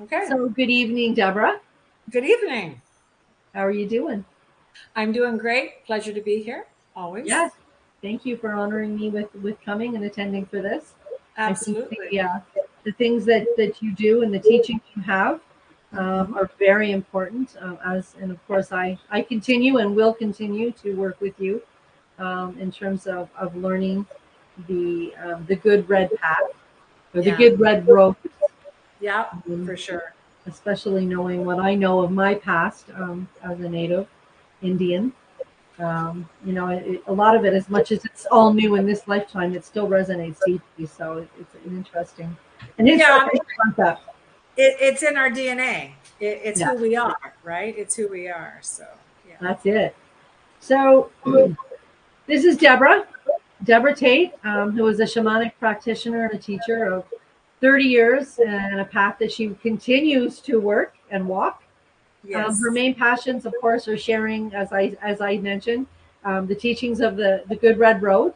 Okay. So good evening, Deborah. Good evening. How are you doing? I'm doing great. Pleasure to be here. Always. Yes. Thank you for honoring me with coming and attending for this. I think Absolutely. the things that you do and the teaching you have Hmm. are very important. And of course I continue and will continue to work with you in terms of learning the good red path or the Yeah. good red road, Yeah, um, for sure. especially knowing what I know of my past as a native Indian. A lot of it, as much as it's all new in this lifetime, it still resonates deeply. So it's an Yeah, I interesting mean, concept. it's in our DNA. It's Yeah, who we are, right? It's who we are. So, yeah. that's it. So this is Debra Tate, who is a shamanic practitioner and a teacher of 30 years and a path that she continues to work and walk. Her Yes. main passions, of course, are sharing, as I mentioned, the teachings of the Good Red Road,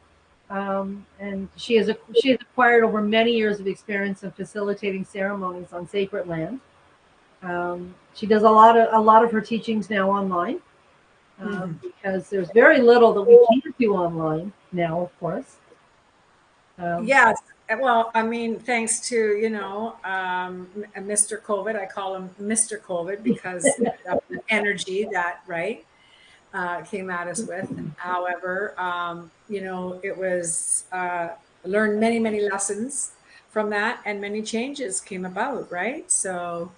and she has acquired over many years of experience in facilitating ceremonies on sacred land. She does a lot of her teachings now online Hmm. because there's very little that we can't do online now, of course. Um, Yes. Well, I mean, thanks to, Mr. COVID, I call him Mr. COVID because of the energy that, right? Came at us with. However, it was learned many, many lessons from that, and many changes came about, right? So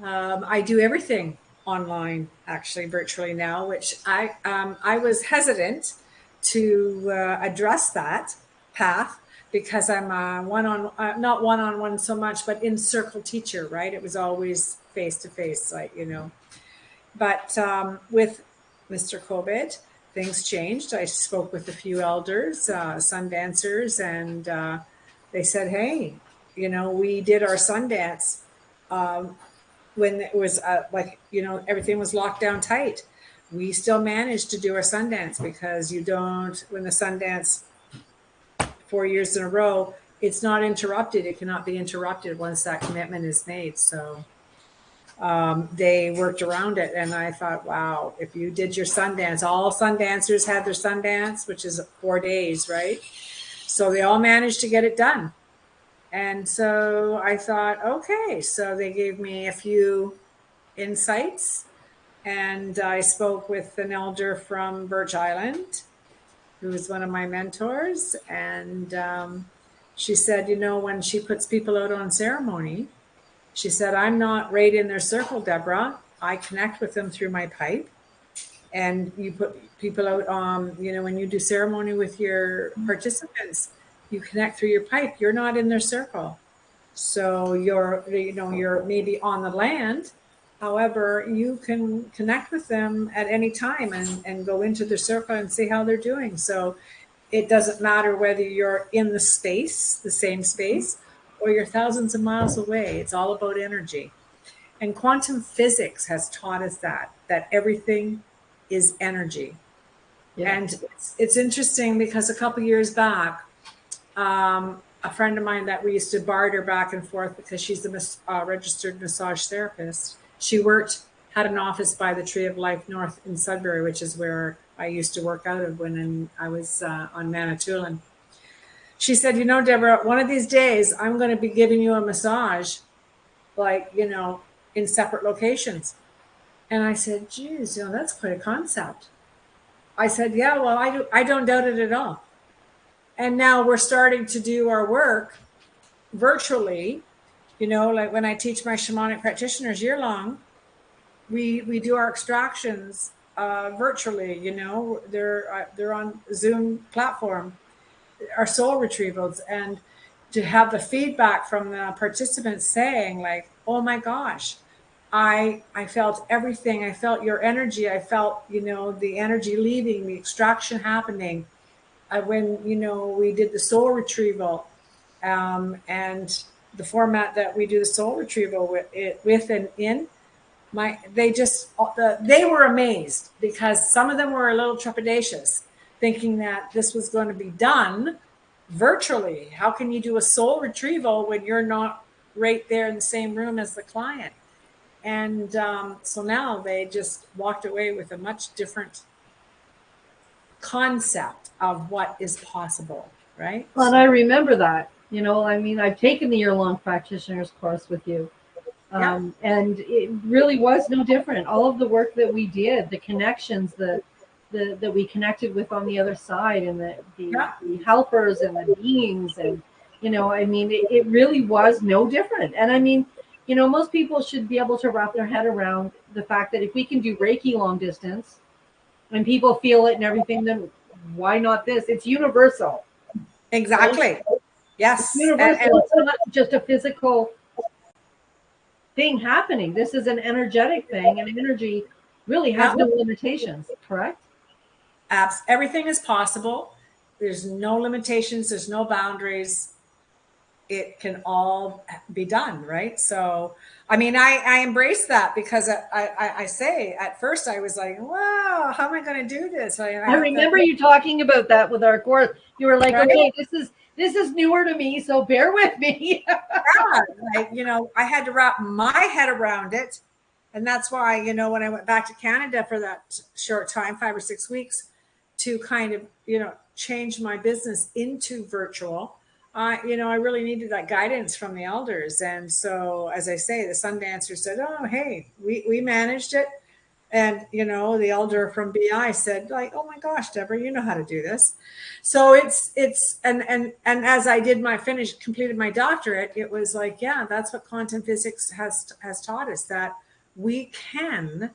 I do everything online, actually, virtually now, which I was hesitant to address that path because I'm a not one on one so much, but in circle teacher, right? It was always face to face, like but with Mr. COVID, things changed. I spoke with a few elders, sun dancers, and they said, hey, we did our sun dance when it was everything was locked down tight. We still managed to do our sun dance because you don't, when the sun dance 4 years in a row, it's not interrupted. It cannot be interrupted once that commitment is made. So they worked around it. And I thought, wow, if you did your Sundance, all Sundancers had their Sundance, which is 4 days, right? So they all managed to get it done. And so I thought, okay, so they gave me a few insights. And I spoke with an elder from Birch Island, who was one of my mentors. And she said, when she puts people out on ceremony, she said, I'm not right in their circle, Deborah. I connect with them through my pipe. And you put people out, when you do ceremony with your participants, you connect through your pipe. You're not in their circle. So you're maybe on the land. However, you can connect with them at any time and go into their circle and see how they're doing. So it doesn't matter whether you're in the space, the same space, or you're thousands of miles away. It's all about energy. And quantum physics has taught us that everything is energy. yeah. And it's interesting because a couple years back, a friend of mine that we used to barter back and forth because she's a registered massage therapist. She had an office by the Tree of Life North in Sudbury, which is where I used to work out of when I was on Manitoulin. She said, Deborah, one of these days I'm going to be giving you a massage, like, in separate locations. And I said, geez, that's quite a concept. I said, yeah, well, I don't doubt it at all. And now we're starting to do our work virtually, like when I teach my shamanic practitioners year long, we do our extractions virtually, they're on Zoom platform, our soul retrievals, and to have the feedback from the participants saying like, oh my gosh, I felt everything. I felt your energy. I felt, the energy leaving, the extraction happening. When, we did the soul retrieval, and the format that we do the soul retrieval with and in, they were amazed because some of them were a little trepidatious, thinking that this was going to be done virtually. How can you do a soul retrieval when you're not right there in the same room as the client. And so now they just walked away with a much different concept of what is possible, right? Well, and So, I remember that. I mean, I've taken the year-long practitioner's course with you. yeah, And it really was no different. All of the work that we did, the connections, that we connected with on the other side, and yeah, the helpers and the beings, and I mean, it really was no different. And I mean, most people should be able to wrap their head around the fact that if we can do Reiki long distance, and people feel it and everything, then why not this? It's universal. Right? exactly. It's Yes. universal. It's not just a physical thing happening. This is an energetic thing, and energy really has Yeah, no limitations, correct? everything is possible. There's no limitations, there's no boundaries. It can all be done, right? So, I mean, I embrace that because I say at first I was like, wow, how am I going to do this? I I have to, remember you talking about that with our course. You were like, right? okay, this is newer to me, so bear with me. Yeah, I had to wrap my head around it. And that's why, when I went back to Canada for that short time, 5 or 6 weeks, to kind of, change my business into virtual, I really needed that guidance from the elders. And so, as I say, the Sundancer said, oh, hey, we managed it. And, the elder from BI said, like, oh my gosh, Deborah, you know how to do this. So and as I did completed my doctorate, it was like, yeah, that's what quantum physics has taught us, that we can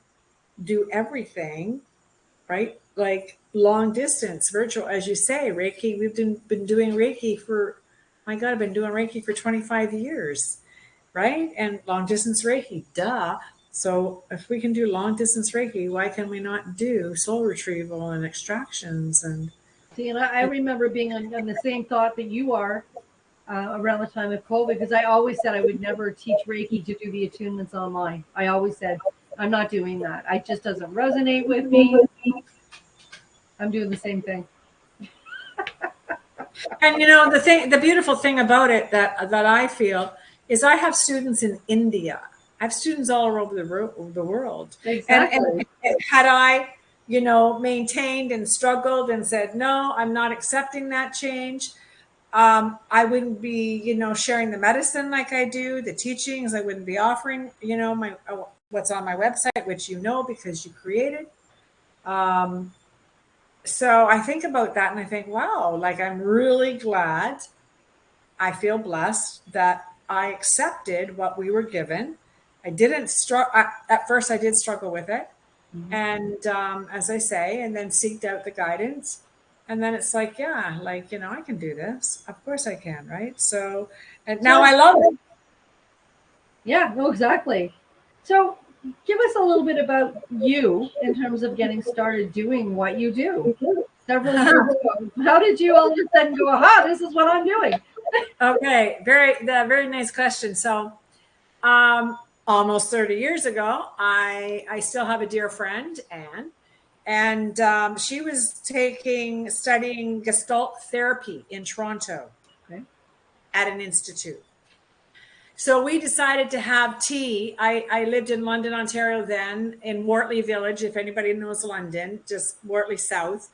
do everything, right? Like long distance, virtual, as you say, Reiki. We've been doing Reiki for, my God, I've been doing Reiki for 25 years, right? And long distance Reiki, duh. So if we can do long distance Reiki, why can we not do soul retrieval and extractions? And See, and I remember being on the same thought that you are around the time of COVID, because I always said I would never teach Reiki to do the attunements online. I always said, I'm not doing that. It just doesn't resonate with me. I'm doing the same thing. the beautiful thing about it that I feel is I have students in India. I have students all over the world. And Exactly. had I, maintained and struggled and said, no, I'm not accepting that change, I wouldn't be, sharing the medicine like I do, the teachings. I wouldn't be offering, my what's on my website, which because you created. Um, so I think about that and I think, wow, like I'm really glad, I feel blessed that I accepted what we were given. I didn't struggle at first. I did struggle with it, Mhm. and as I say, and then seeked out the guidance, and then it's like, yeah, like I can do this. Of course, I can, right? So, and now So, I love it. yeah, no, exactly. So, give us a little bit about you in terms of getting started doing what you do several years ago. How did you all of a sudden go, aha, this is what I'm doing? Okay, very nice question. So, um, almost 30 years ago, I still have a dear friend, Anne, and she was studying Gestalt therapy in Toronto Okay. at an institute. So we decided to have tea. I lived in London, Ontario then, in Wortley Village, if anybody knows London, just Wortley South.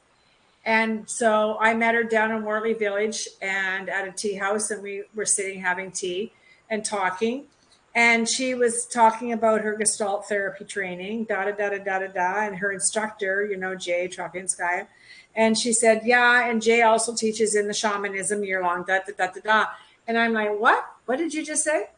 And so I met her down in Wortley Village and at a tea house, and we were sitting having tea and talking. And she was talking about her Gestalt therapy training, da da da da da da da, and her instructor, Jay Trokinskaya. And she said, yeah, and Jay also teaches in the shamanism year long, da da da da da. And I'm like, what? What did you just say?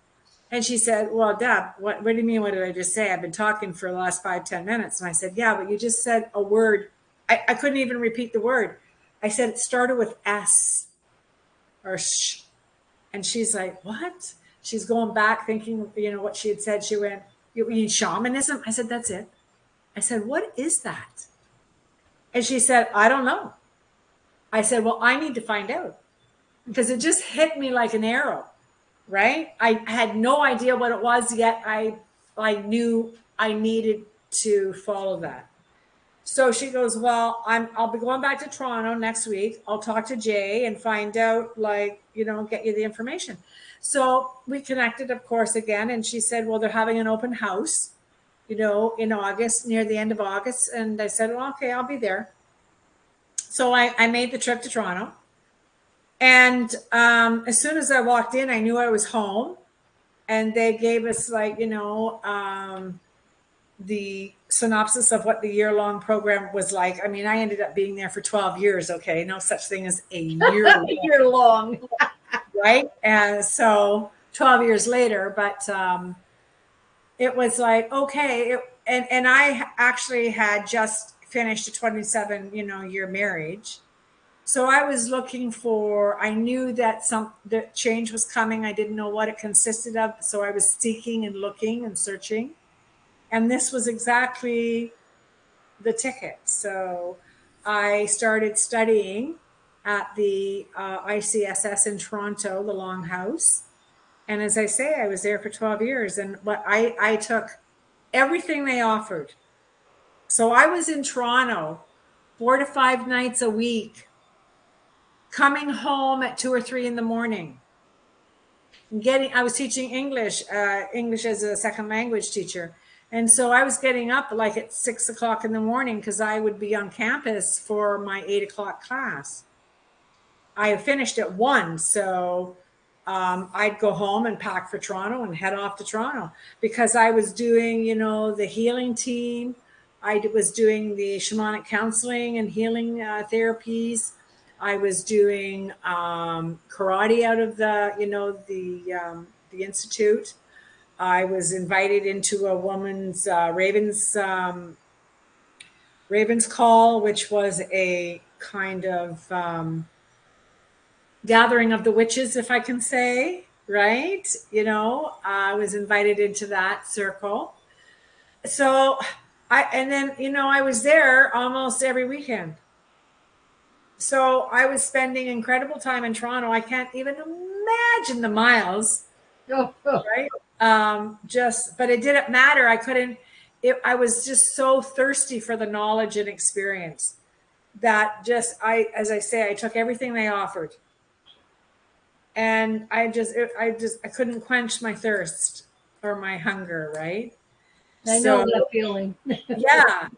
And she said, well, Deb, what do you mean? What did I just say? I've been talking for the last 5-10 minutes. And I said, yeah, but you just said a word. I couldn't even repeat the word. I said it started with S or sh. And she's like, what? She's going back thinking, what she had said. She went, you mean shamanism? I said, that's it. I said, what is that? And she said, I don't know. I said, well, I need to find out, because it just hit me like an arrow, right? I had no idea what it was, yet I knew I needed to follow that. So she goes, well, I'll be going back to Toronto next week. I'll talk to Jay and find out, like, get you the information. So we connected, of course, again. And she said, well, they're having an open house, in August, near the end of August. And I said, well, okay, I'll be there. So I made the trip to Toronto. And as soon as I walked in, I knew I was home. And they gave us the synopsis of what the year-long program was like. I mean, I ended up being there for 12 years. Okay. No such thing as a year Year long. right? And so 12 years later, but it was like, okay. And I actually had just finished a 27, year marriage. So I was looking I knew that the change was coming. I didn't know what it consisted of. So I was seeking and looking and searching. And this was exactly the ticket. So I started studying at the ICSS in Toronto, the Longhouse. And as I say, I was there for 12 years. And I took everything they offered. So I was in Toronto 4 to 5 nights a week, coming home at 2 or 3 in the morning. I was teaching English as a second language teacher. And so I was getting up like at 6 o'clock in the morning because I would be on campus for my 8 o'clock class. I finished at 1. So I'd go home and pack for Toronto and head off to Toronto because I was doing, the healing team. I was doing the shamanic counseling and healing therapies. I was doing karate out of the institute. I was invited into a woman's Ravens Call, which was a kind of gathering of the witches, if I can say, right? I was invited into that circle. So I was there almost every weekend. So I was spending incredible time in Toronto. I can't even imagine the miles, right? But it didn't matter. I was just so thirsty for the knowledge and experience that as I say, I took everything they offered. And I couldn't quench my thirst or my hunger, right? I know that feeling. Yeah.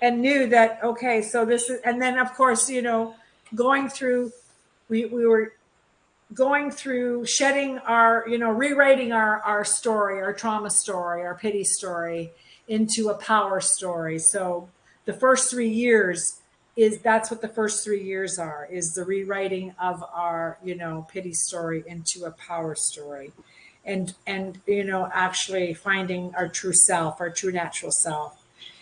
And knew that, okay, so this is, and then of course, going through, we were going through shedding rewriting our story, our trauma story, our pity story into a power story. So the first 3 years that's what the first 3 years are, is the rewriting of our, pity story into a power story. And actually finding our true self, our true natural self.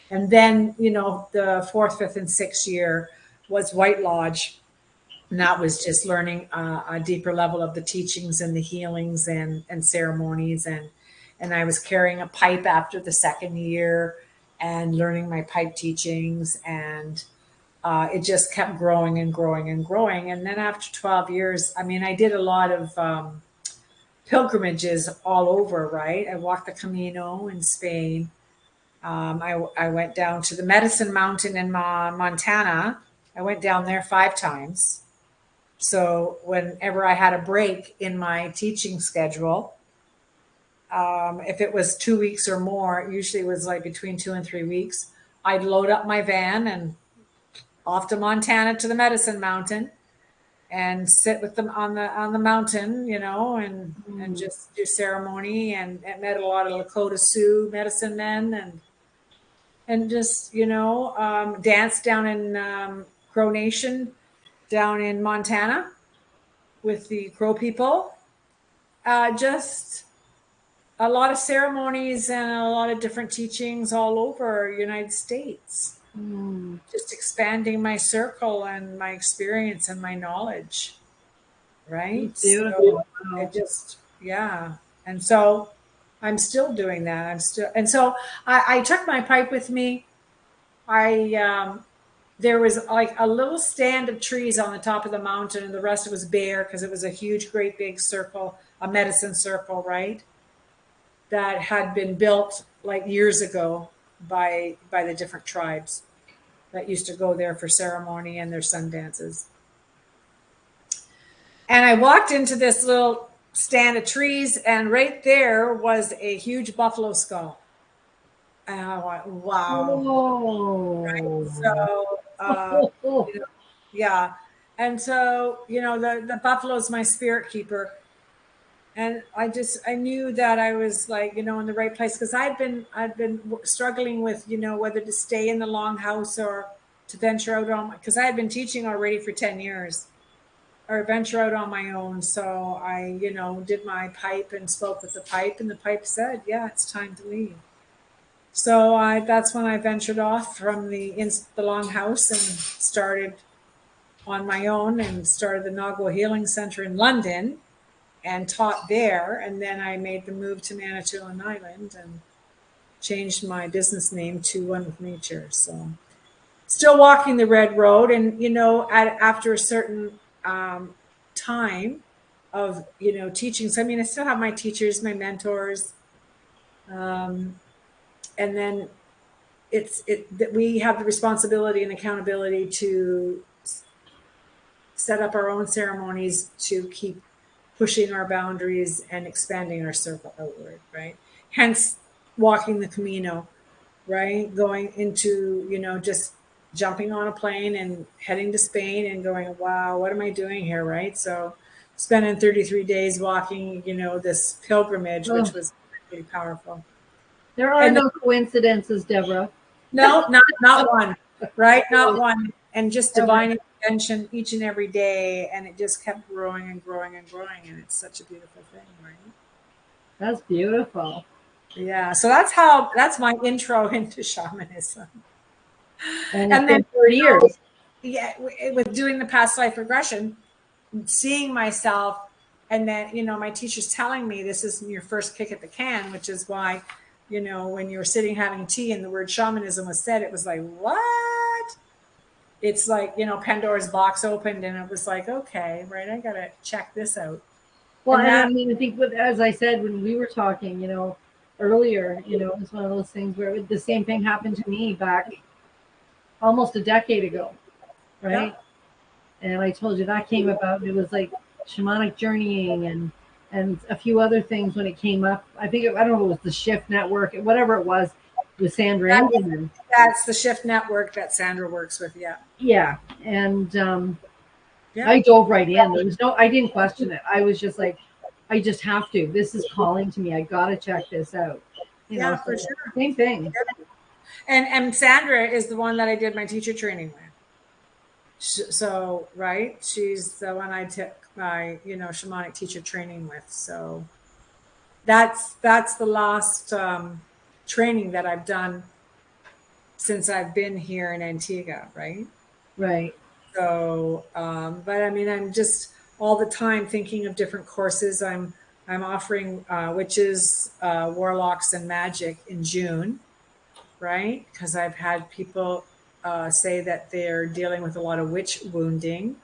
And then, the 4th, 5th, and 6th year was White Lodge. And that was just learning a deeper level of the teachings and the healings and ceremonies. And I was carrying a pipe after the 2nd year and learning my pipe teachings. And it just kept growing and growing and growing. And then after 12 years, I did a lot of pilgrimages all over, right? I walked the Camino in Spain. I went down to the Medicine Mountain in Montana. I went down there 5 times. So whenever I had a break in my teaching schedule, if it was 2 weeks or more, it usually was like between 2 and 3 weeks, I'd load up my van and off to Montana to the Medicine Mountain and sit with them on the mountain, and just do ceremony and met a lot of Lakota Sioux medicine men and just, dance down in Crow Nation down in Montana with the Crow people. Just a lot of ceremonies and a lot of different teachings all over United States. Just expanding my circle and my experience and my knowledge. Right. Beautiful. So and so I'm still doing that. And so I took my pipe with me. There was like a little stand of trees on the top of the mountain, and the rest was bare because it was a huge, great big circle, a medicine circle, right? That had been built like years ago by the different tribes that used to go there for ceremony and their sun dances. And I walked into this little stand of trees, and right there was a huge buffalo skull. And I went, wow. Oh. So, you know, yeah. And so, the buffalo is my spirit keeper. And I knew that I was like, in the right place, because I'd been struggling with, whether to stay in the longhouse or to venture out on, because I had been teaching already for 10 years, or venture out on my own. So I, did my pipe and spoke with the pipe, and the pipe said, yeah, it's time to leave. So that's when I ventured off from the longhouse and started on my own, and started the Nagua Healing Center in London and taught there. And then I made the move to Manitoulin Island and changed my business name to One with Nature. So still walking the red road. And, after a certain time of, teaching. So, I mean, I still have my teachers, my mentors. And then that we have the responsibility and accountability to set up our own ceremonies to keep pushing our boundaries and expanding our circle outward, right? Hence, walking the Camino, right? Going into, just jumping on a plane and heading to Spain and going, wow, what am I doing here, right? So, spending 33 days walking, this pilgrimage, which Oh, was really powerful. there are And no coincidences, Deborah. no, not one, right? Not one. And just Ever. divine intervention each and every day. And it just kept growing and growing and growing. And it's such a beautiful thing, right? That's beautiful. Yeah. So that's my intro into shamanism. And it's And then, been 30 years. yeah, with doing the past life regression, seeing myself, and then, my teacher's telling me this isn't your first kick at the can, which is why, when you were sitting having tea and the word shamanism was said, it was like, what? It's like, Pandora's box opened, and it was like, okay, right, I gotta check this out. Well, And and I that, mean, I think as I said when we were talking, earlier, it was one of those things where the same thing happened to me back almost a decade ago, yeah, right? And I told you that came about. It was like shamanic journeying and a few other things when it came up. I don't know if it was the Shift Network, whatever it was, with Sandra that, Engelman. that's the shift network that Sandra works with. Yeah. Yeah, and Yeah. I dove right in. I didn't question it. I was just like, I just have to. This is calling to me. I gotta check this out. Yeah, So for sure. same thing. And Sandra is the one that I did my teacher training with. So, right, she's the one I took my, shamanic teacher training with. So that's the last training that I've done since I've been here in Antigua, right? Right. So, but I mean, I'm just all the time thinking of different courses. I'm offering witches, warlocks, and magic in June, right? Because I've had people say that they're dealing with a lot of witch wounding,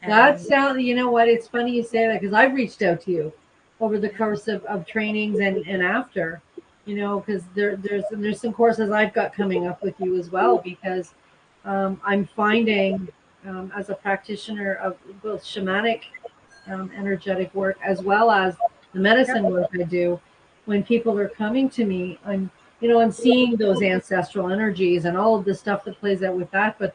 That and sounds, you know what? It's funny you say that because I've reached out to you over the course of trainings and after, because there's some courses I've got coming up with you as well because I'm finding as a practitioner of both shamanic energetic work as well as the yep, medicine work I do, when people are coming to me, I'm seeing those ancestral energies and all of the stuff that plays out with that, but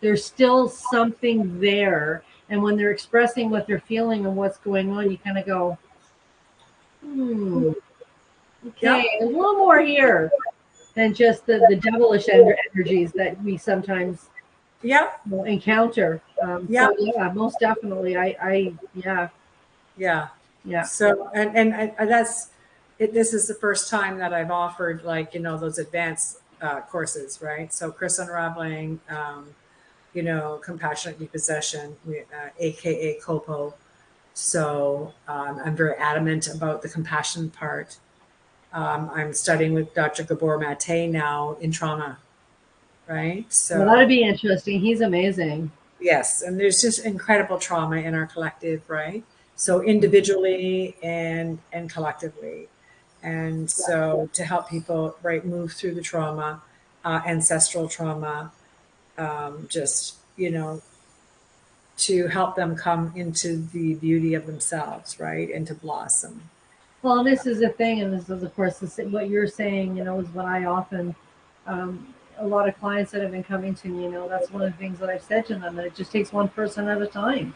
there's still something there. And when they're expressing what they're feeling and what's going on, you kind of go, okay, yep, there's a little more here than just the devilish energies that we sometimes yep, encounter. yep, So yeah, most definitely. Yeah, yeah. yeah. So that's it. This is the first time that I've offered, like, those advanced courses, right? So Chris Unraveling, compassionate depossession, aka COPO. So I'm very adamant about the compassion part. I'm studying with Dr. Gabor Mate now in trauma, right? Well, that'd So be interesting. He's amazing. yes, and there's just incredible trauma in our collective, right? So individually and collectively, and Yeah. so to help people, right, move through the trauma, ancestral trauma, just to help them come into the beauty of themselves, right? And to blossom. Well, this is the thing, and this is, of course, what you're saying, is what I often, a lot of clients that have been coming to me, that's one of the things that I've said to them, that it just takes one person at a time.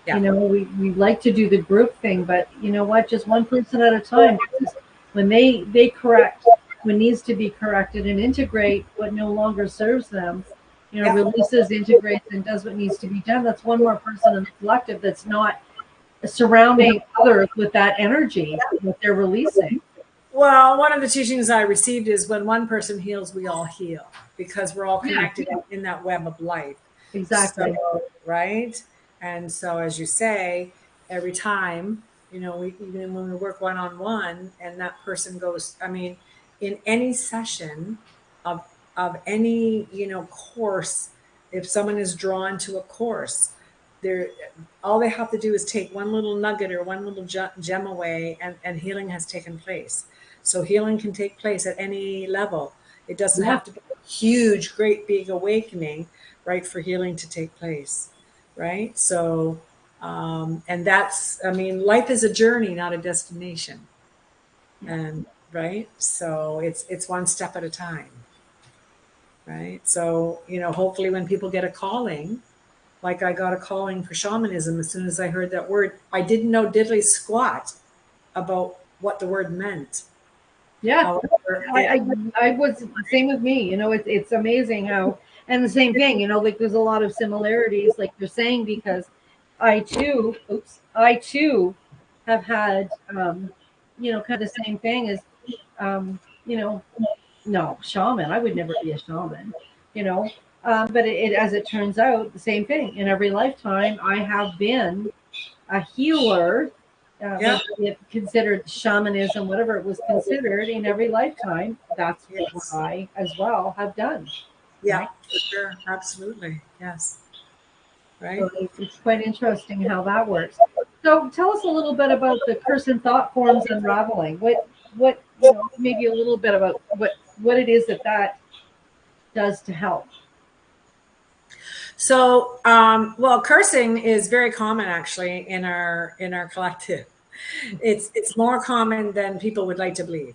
Yeah. We like to do the group thing, but you know what, just one person at a time. Because when they correct what needs to be corrected and integrate what no longer serves them, Yeah. releases, integrates, and does what needs to be done, that's one more person in the collective that's not surrounding others with that energy that they're releasing. Well, one of the teachings I received is when one person heals, we all heal, because we're all Yeah. connected in that web of life. Exactly. So, right. And so, as you say, every time, even when we work one-on-one and that person goes, I mean, in any session of, any, course, if someone is drawn to a course, they're, all they have to do is take one little nugget or one little gem away, and healing has taken place. So healing can take place at any level. It doesn't have to be a huge, great, big awakening, right, for healing to take place, right? So, and that's, I mean, life is a journey, not a destination, and right. So it's one step at a time, right? So hopefully, when people get a calling, like I got a calling for shamanism as soon as I heard that word. I didn't know diddly squat about what the word meant. Yeah. However, I was same with me. It's amazing how, and the same thing. Like there's a lot of similarities, like you're saying, because I too have had, kind of the same thing as, you know, no shaman. I would never be a shaman, you know. But as it turns out, the same thing. In every lifetime, I have been a healer, yeah, maybe considered shamanism, whatever it was considered in every lifetime. That's what yes, I as well have done. yeah, Right. for sure, absolutely, yes, right. So it's quite interesting how that works. So tell us a little bit about the curse and thought forms unraveling. What maybe a little bit about what it is that does to help. So, well, cursing is very common actually in our collective. It's more common than people would like to believe.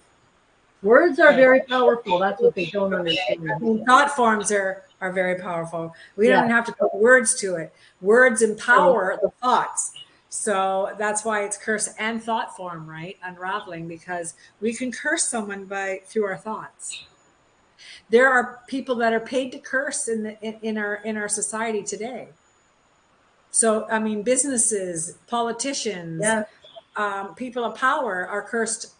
Words are Okay. very powerful. That's what they don't understand. Thought forms are very powerful. We don't Yeah. even have to put words to it. Words empower the thoughts. So that's why it's curse and thought form, right? Unraveling, because we can curse someone through our thoughts. There are people that are paid to curse in our society today. So I mean, businesses, politicians, Yeah. people of power are cursed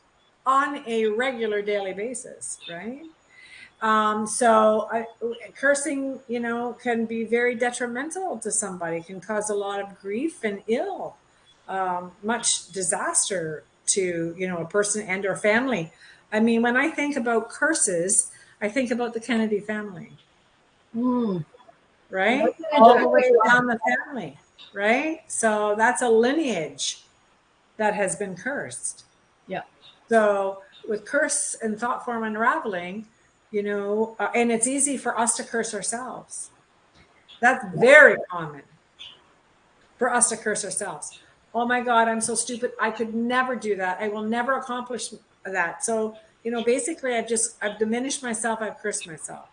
on a regular daily basis, right? So cursing, can be very detrimental to somebody, can cause a lot of grief and much disaster to, a person and or family. I mean, when I think about curses, I think about the Kennedy family, Mm. right? What's All the way down the family, right? So that's a lineage that has been cursed. Yeah. So with curse and thought form unraveling, and it's easy for us to curse ourselves. That's very common for us to curse ourselves. Oh my God, I'm so stupid. I could never do that. I will never accomplish that. So, basically I've diminished myself. I've cursed myself.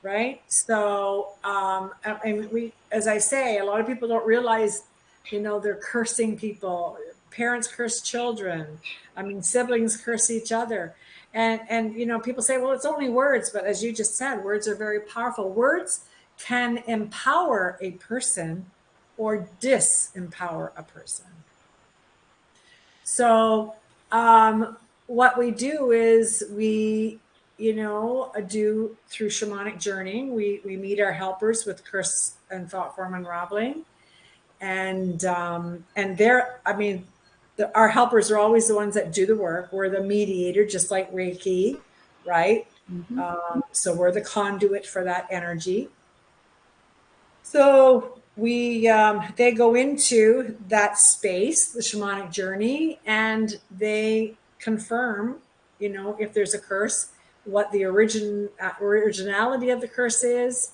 Right. So, and as I say, a lot of people don't realize, they're cursing people. Parents curse children. I mean, siblings curse each other. And people say, well, it's only words. But as you just said, words are very powerful. Words can empower a person or disempower a person. So, what we do is we, do through shamanic journeying, we meet our helpers with curse and thought form unraveling. And I mean, our helpers are always the ones that do the work. We're the mediator, just like Reiki, right? Mm-hmm. So we're the conduit for that energy. So they go into that space, the shamanic journey, and they confirm, if there's a curse, what the originality of the curse is.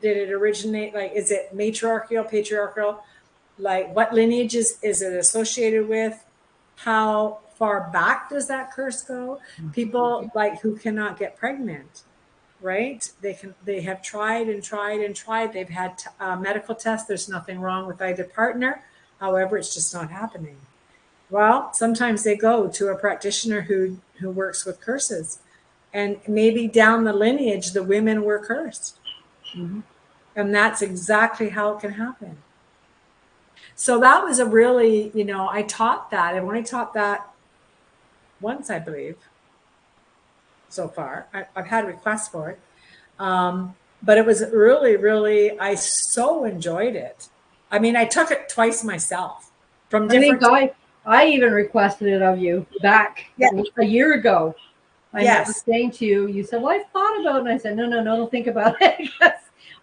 did it originate? Like, is it matriarchal, patriarchal? Like, what lineages is it associated with? How far back does that curse go? People like who cannot get pregnant, right? They have tried and tried and tried. They've had medical tests. There's nothing wrong with either partner. However, it's just not happening. Well, sometimes they go to a practitioner who works with curses, and maybe down the lineage, the women were cursed. Mm-hmm. And that's exactly how it can happen. So that was a really, I taught that. I've only taught that once, I believe, so far. I've had requests for it. But it was really, really, I so enjoyed it. I mean, I took it twice myself from I think different. I even requested it of you back a year ago. I remember saying to you, you said, well, I thought about it. And I said, no, don't think about it.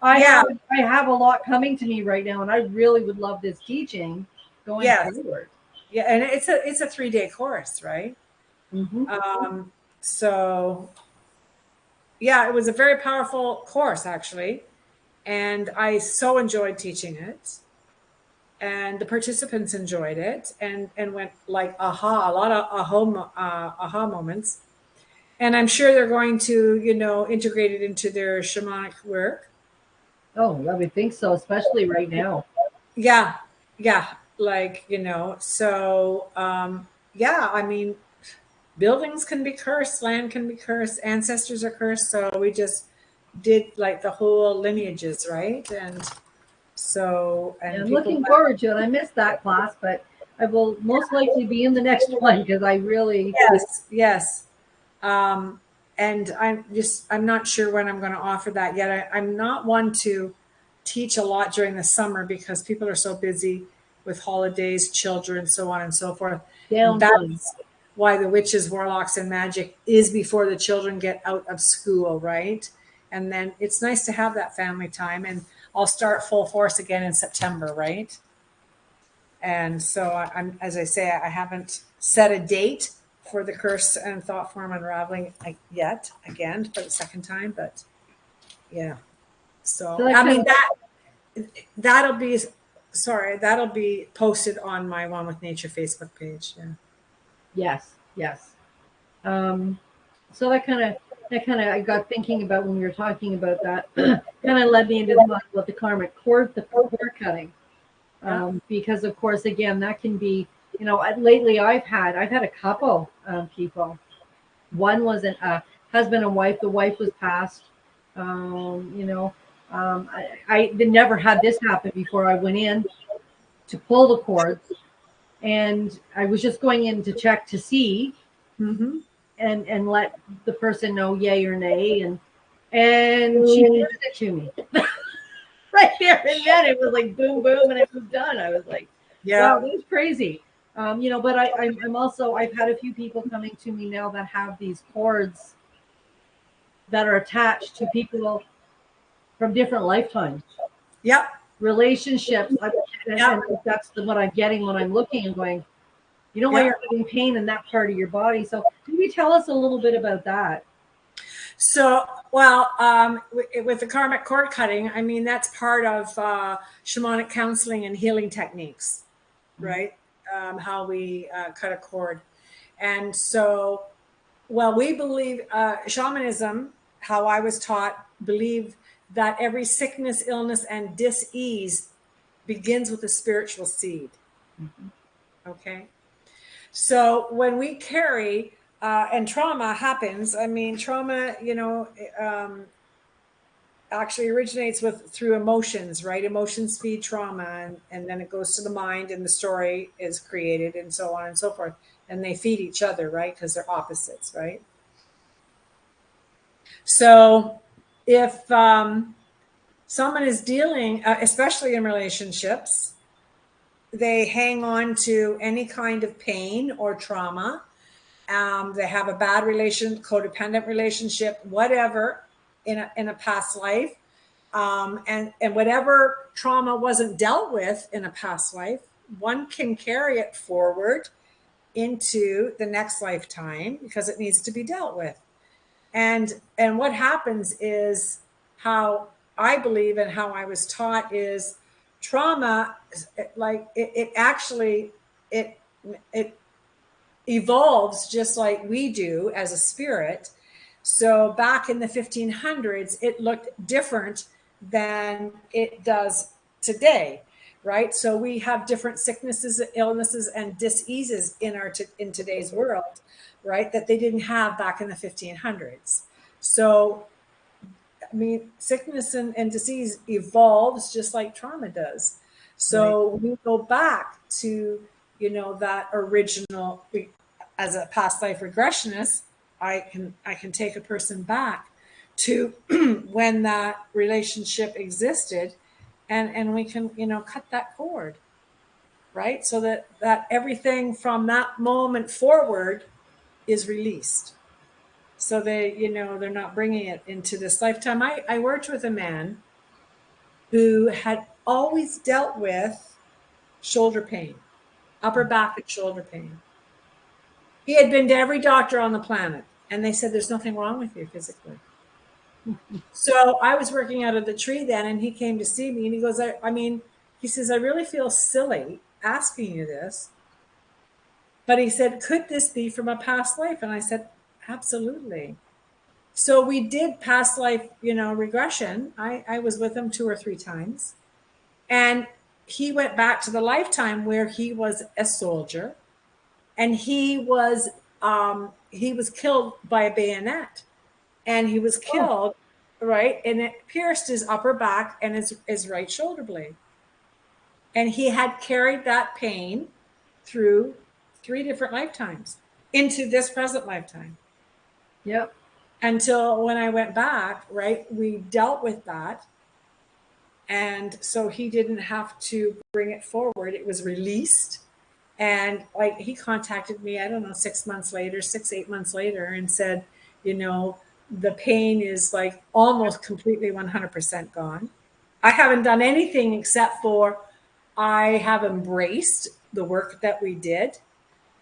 I have a lot coming to me right now, and I really would love this teaching going forward. Yeah, and it's a 3-day course, right? Mm-hmm. So yeah, it was a very powerful course, actually. And I so enjoyed teaching it. And the participants enjoyed it and went like, a lot of aha moments. And I'm sure they're going to, integrate it into their shamanic work. Oh, I would think so, especially right now. Yeah. Yeah. Like, so, yeah, I mean, buildings can be cursed, land can be cursed, ancestors are cursed. So we just did like the whole lineages, right? And so, and I'm people looking forward to it. I missed that class, but I will most likely be in the next one because I really. Yes. And I'm not sure when I'm going to offer that yet. I'm not one to teach a lot during the summer because people are so busy with holidays, children, so on and so forth. That's why the witches, warlocks, and magic is before the children get out of school, right? And then it's nice to have that family time. And I'll start full force again in September, right? And so I'm, as I say, I haven't set a date for the curse and thought form unraveling yet, again, for the second time, but yeah. So, I mean, that'll be posted on my One with Nature Facebook page. Yeah. Yes. So that kind of I got thinking about when we were talking about that. Kind of led me into talking about the karmic cord, the cord cutting, because of course, again, that can be. Lately I've had a couple people. One was a husband and wife. The wife was passed. I never had this happen before. I went in to pull the cords, and I was just going in to check to see. Mm-hmm. And let the person know yay or nay, and she did it to me right there and then. It was like boom boom and it was done. I was like, wow, that was crazy. But I'm also, I've had a few people coming to me now that have these cords that are attached to people from different lifetimes. Yep. Relationships. And that's what I'm getting when I'm looking and going, why you're having pain in that part of your body. So can you tell us a little bit about that? So, well, with the karmic cord cutting, I mean, that's part of shamanic counseling and healing techniques, right? How we cut a cord. And so, well, we believe shamanism, how I was taught, believe that every sickness, illness, and dis-ease begins with a spiritual seed. Okay. So when we carry, and trauma happens, I mean, trauma, actually originates through emotions, right? Emotions feed trauma, and then it goes to the mind, and the story is created, and so on and so forth. And they feed each other, right? Because they're opposites, right? So if someone is dealing, especially in relationships, they hang on to any kind of pain or trauma. They have a bad codependent relationship, whatever, in a past life, and whatever trauma wasn't dealt with in a past life, one can carry it forward into the next lifetime because it needs to be dealt with. And what happens is how I believe and how I was taught is trauma, like it actually, it, it evolves just like we do as a spirit. So back in the 1500s, it looked different than it does today, right? So we have different sicknesses, illnesses, and diseases in in today's world, right? That they didn't have back in the 1500s. So I mean, sickness and disease evolves just like trauma does. Right. So we go back to, that original, as a past life regressionist, I can take a person back to when that relationship existed, and we can, cut that cord, right? So that everything from that moment forward is released. So they're not bringing it into this lifetime. I worked with a man who had always dealt with shoulder pain, upper back and shoulder pain. He had been to every doctor on the planet, and they said, there's nothing wrong with you physically. So I was working out of the tree then, and he came to see me, and he goes, he says, I really feel silly asking you this. But he said, could this be from a past life? And I said, absolutely. So we did past life, regression. I was with him 2 or 3 times. And he went back to the lifetime where he was a soldier, and he was killed by a bayonet, and he was killed, right, and it pierced his upper back and his right shoulder blade. And he had carried that pain through 3 different lifetimes into this present lifetime. Yep. Until when I went back, right, we dealt with that. And so he didn't have to bring it forward. It was released. And like he contacted me, I don't know, 6 months later, 8 months later, and said, the pain is like almost completely 100% gone. I haven't done anything except for I have embraced the work that we did,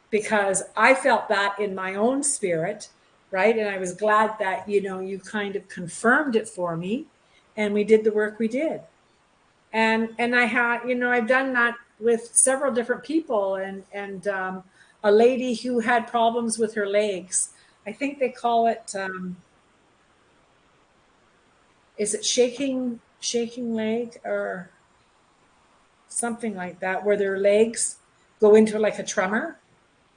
because I felt that in my own spirit, right? And I was glad that, you kind of confirmed it for me, and we did the work we did. And I had, I've done that with several different people, and a lady who had problems with her legs. I think they call it, is it shaking leg or something like that, where their legs go into like a tremor.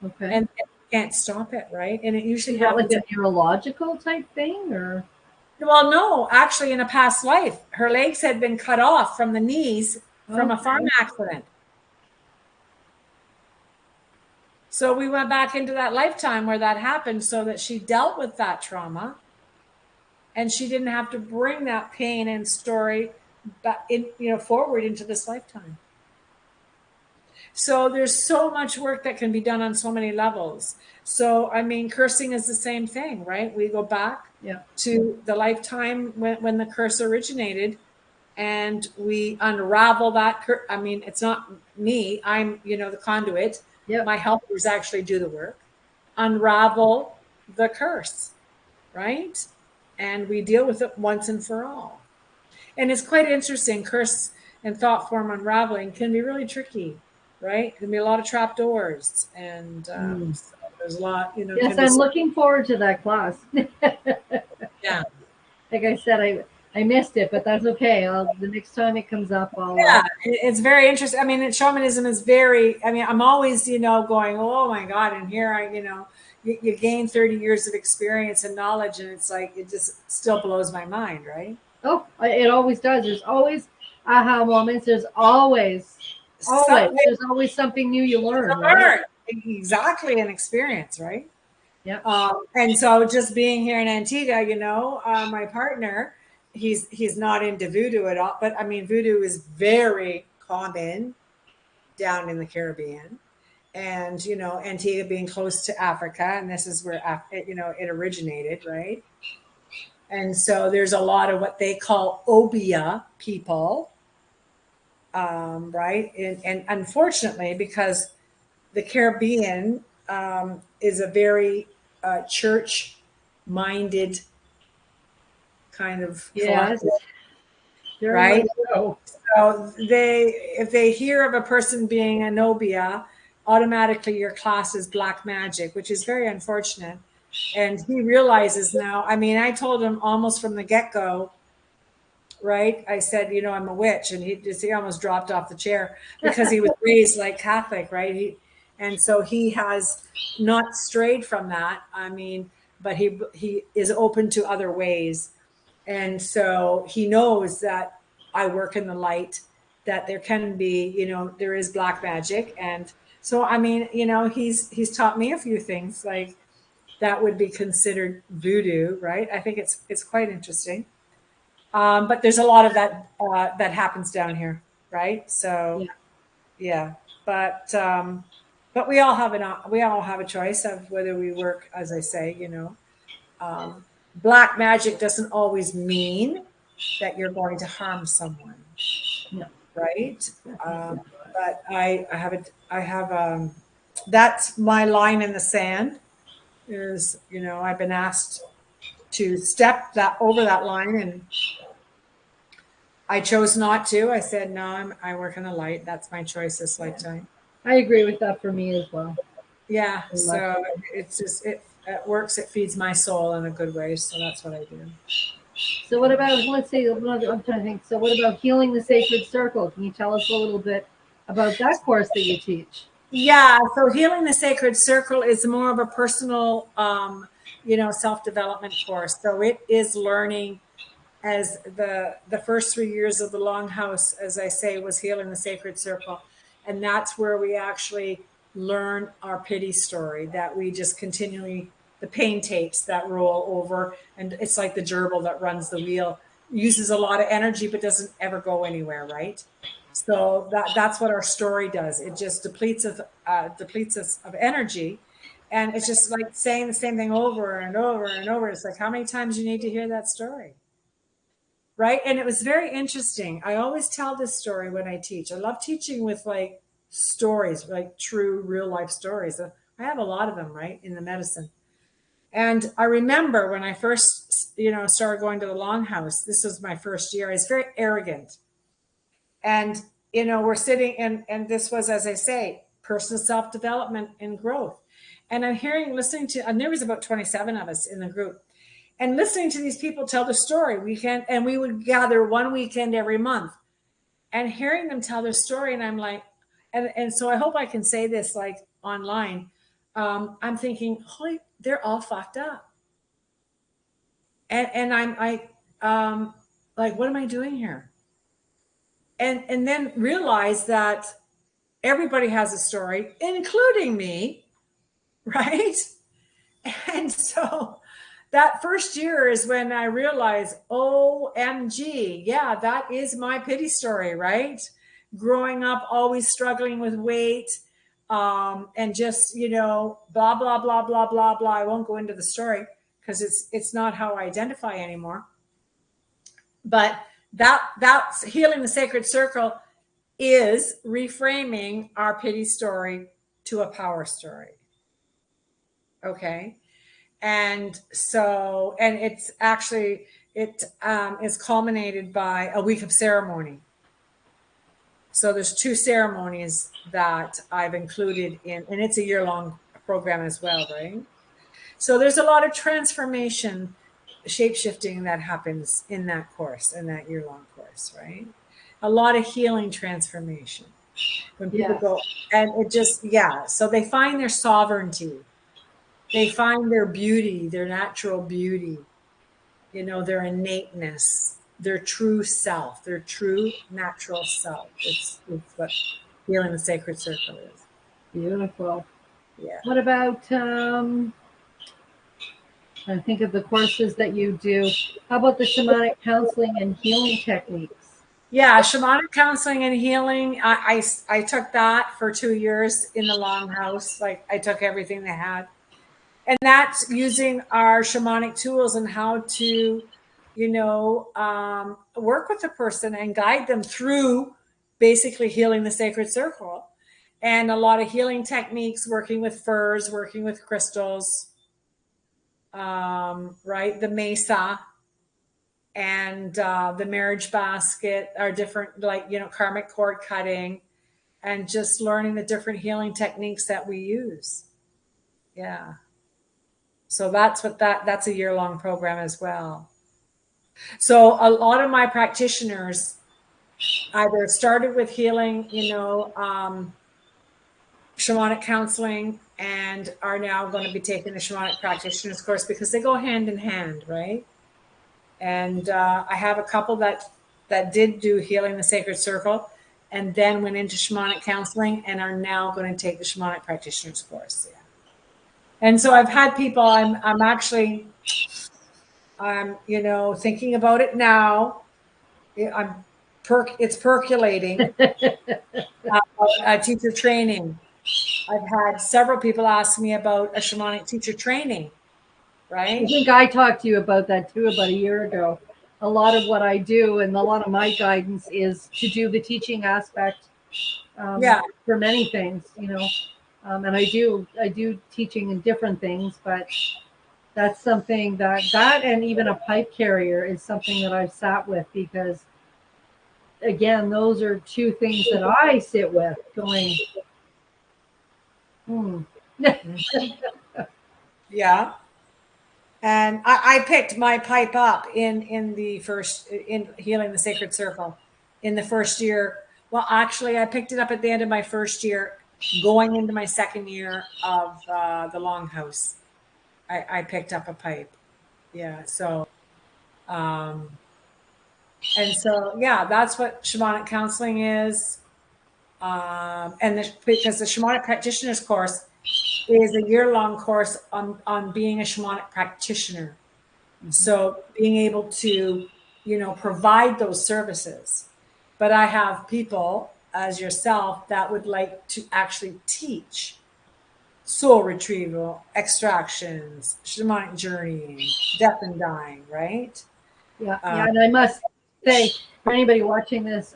Okay. And you can't stop it, right? And it usually Is that like happens. a neurological type thing, or? Well, no, actually, in a past life, her legs had been cut off from the knees from a farm accident. So we went back into that lifetime where that happened, so that she dealt with that trauma, and she didn't have to bring that pain and story back forward into this lifetime. So there's so much work that can be done on so many levels. So, I mean, cursing is the same thing, right? We go back to the lifetime when the curse originated, and we unravel that. I mean, it's not me. I'm, the conduit. Yep. My helpers actually do the work. Unravel the curse, right? And we deal with it once and for all. And it's quite interesting. Curse and thought form unraveling can be really tricky, right? There can be a lot of trap doors, and so there's a lot, Yes, I'm looking forward to that class. Yeah. Like I said, I missed it, but that's okay. The next time it comes up, I'll. Yeah, it's very interesting. I mean, shamanism is very. I mean, I'm always, going, oh my God, and here you gain 30 years of experience and knowledge, and it's like it just still blows my mind, right? Oh, it always does. There's always aha moments. There's always something new you learn. Right? Exactly, an experience, right? Yeah. And so just being here in Antigua, my partner, he's not into voodoo at all, but I mean, voodoo is very common down in the Caribbean, and Antigua being close to Africa, and this is where it originated, right? And so there's a lot of what they call obia people, right? And unfortunately, because the Caribbean is a very church-minded kind of Yes. right? So. So if they hear of a person being a Nobia, automatically your class is black magic, which is very unfortunate. And he realizes now, I mean, I told him almost from the get-go, right? I said, you know, I'm a witch. And he almost dropped off the chair because he was raised like Catholic, right? And so he has not strayed from that. I mean, but he is open to other ways. And so he knows that I work in the light, that there can be, you know, there is black magic. And so, I mean, you know, he's taught me a few things like that would be considered voodoo, right? I think it's quite interesting. But there's a lot of that that happens down here, right? So yeah, but we all have a choice of whether we work, as I say, you know. Black magic doesn't always mean that you're going to harm someone, No. right? But I have that's my line in the sand. Is, you know, I've been asked to step that over that line, and I chose not to. I said, no, I work in the light. That's my choice this lifetime. I agree with that for me as well. Yeah. So it's just, it works. It feeds my soul in a good way. So that's what I do. So what about, let's say, I'm trying to think. So what about healing the sacred circle? Can you tell us a little bit about that course that you teach? Yeah. So healing the sacred circle is more of a personal, you know, self-development course. So it is learning, as the first 3 years of the Longhouse, as I say, was healing the sacred circle. And that's where we actually learn our pity story, that we just continually, the pain tapes that roll over, and it's like the gerbil that runs the wheel, uses a lot of energy but doesn't ever go anywhere, right? So that's what our story does. It just depletes us of energy. And it's just like saying the same thing over and over and over. It's like, how many times you need to hear that story? Right. And it was very interesting. I always tell this story when I teach. I love teaching with like stories, like true real life stories. I have a lot of them, right, in the medicine. And I remember when I first, you know, started going to the Longhouse, this was my first year. I was very arrogant. And, you know, we're sitting, and this was, as I say, personal self-development and growth. And I'm listening to, and there was about 27 of us in the group, and listening to these people tell the story weekend, and we would gather one weekend every month, and hearing them tell their story. And I'm like, and so I hope I can say this like online. I'm thinking, holy, they're all fucked up. And like, what am I doing here? And then realize that everybody has a story, including me, right? And so that first year is when I realized, OMG, yeah, that is my pity story, right? Growing up, always struggling with weight, and just, you know, blah, blah, blah, blah, blah, blah. I won't go into the story because it's not how I identify anymore. But that's healing the sacred circle is reframing our pity story to a power story. Okay. And so, and it's actually, it is culminated by a week of ceremony. So there's 2 ceremonies that I've included in, and it's a year-long program as well, right? So there's a lot of transformation, shape-shifting that happens in that course, in that year-long course, right? A lot of healing transformation. When people go, and it just, yeah, so they find their sovereignty. They find their beauty, their natural beauty, you know, their innateness, their true self, their true natural self. It's what healing the sacred circle is. Beautiful. Yeah. What about, I think of the courses that you do. How about the shamanic counseling and healing techniques? Yeah, shamanic counseling and healing. I took that for 2 years in the Longhouse. Like I took everything they had. And that's using our shamanic tools and how to, you know, work with a person and guide them through basically healing the sacred circle. And a lot of healing techniques, working with furs, working with crystals, right? The mesa, and the marriage basket are different, like, karmic cord cutting, and just learning the different healing techniques that we use. Yeah. So that's a year-long program as well. So a lot of my practitioners either started with healing, shamanic counseling, and are now going to be taking the shamanic practitioner's course because they go hand in hand, right? And I have a couple that did do healing the sacred circle and then went into shamanic counseling and are now going to take the shamanic practitioner's course. Yeah. And so I've had people, I'm actually, thinking about it now. It's percolating. Teacher training. I've had several people ask me about a shamanic teacher training, right? I think I talked to you about that too about a year ago. A lot of what I do and a lot of my guidance is to do the teaching aspect for many things, and I do teaching in different things, but that's something that and even a pipe carrier is something that I've sat with, because again, those are two things that I sit with going, Yeah. And I picked my pipe up in the first, in healing the sacred circle in the first year. Well, actually, I picked it up at the end of my first year, going into my second year of the longhouse. I picked up a pipe. Yeah. So, and so, yeah, that's what shamanic counseling is. Because the shamanic practitioner's course is a year-long course on being a shamanic practitioner. So being able to, provide those services. But I have people as yourself that would like to actually teach soul retrieval, extractions, shamanic journeying, death and dying, right? Yeah. And I must say, for anybody watching this,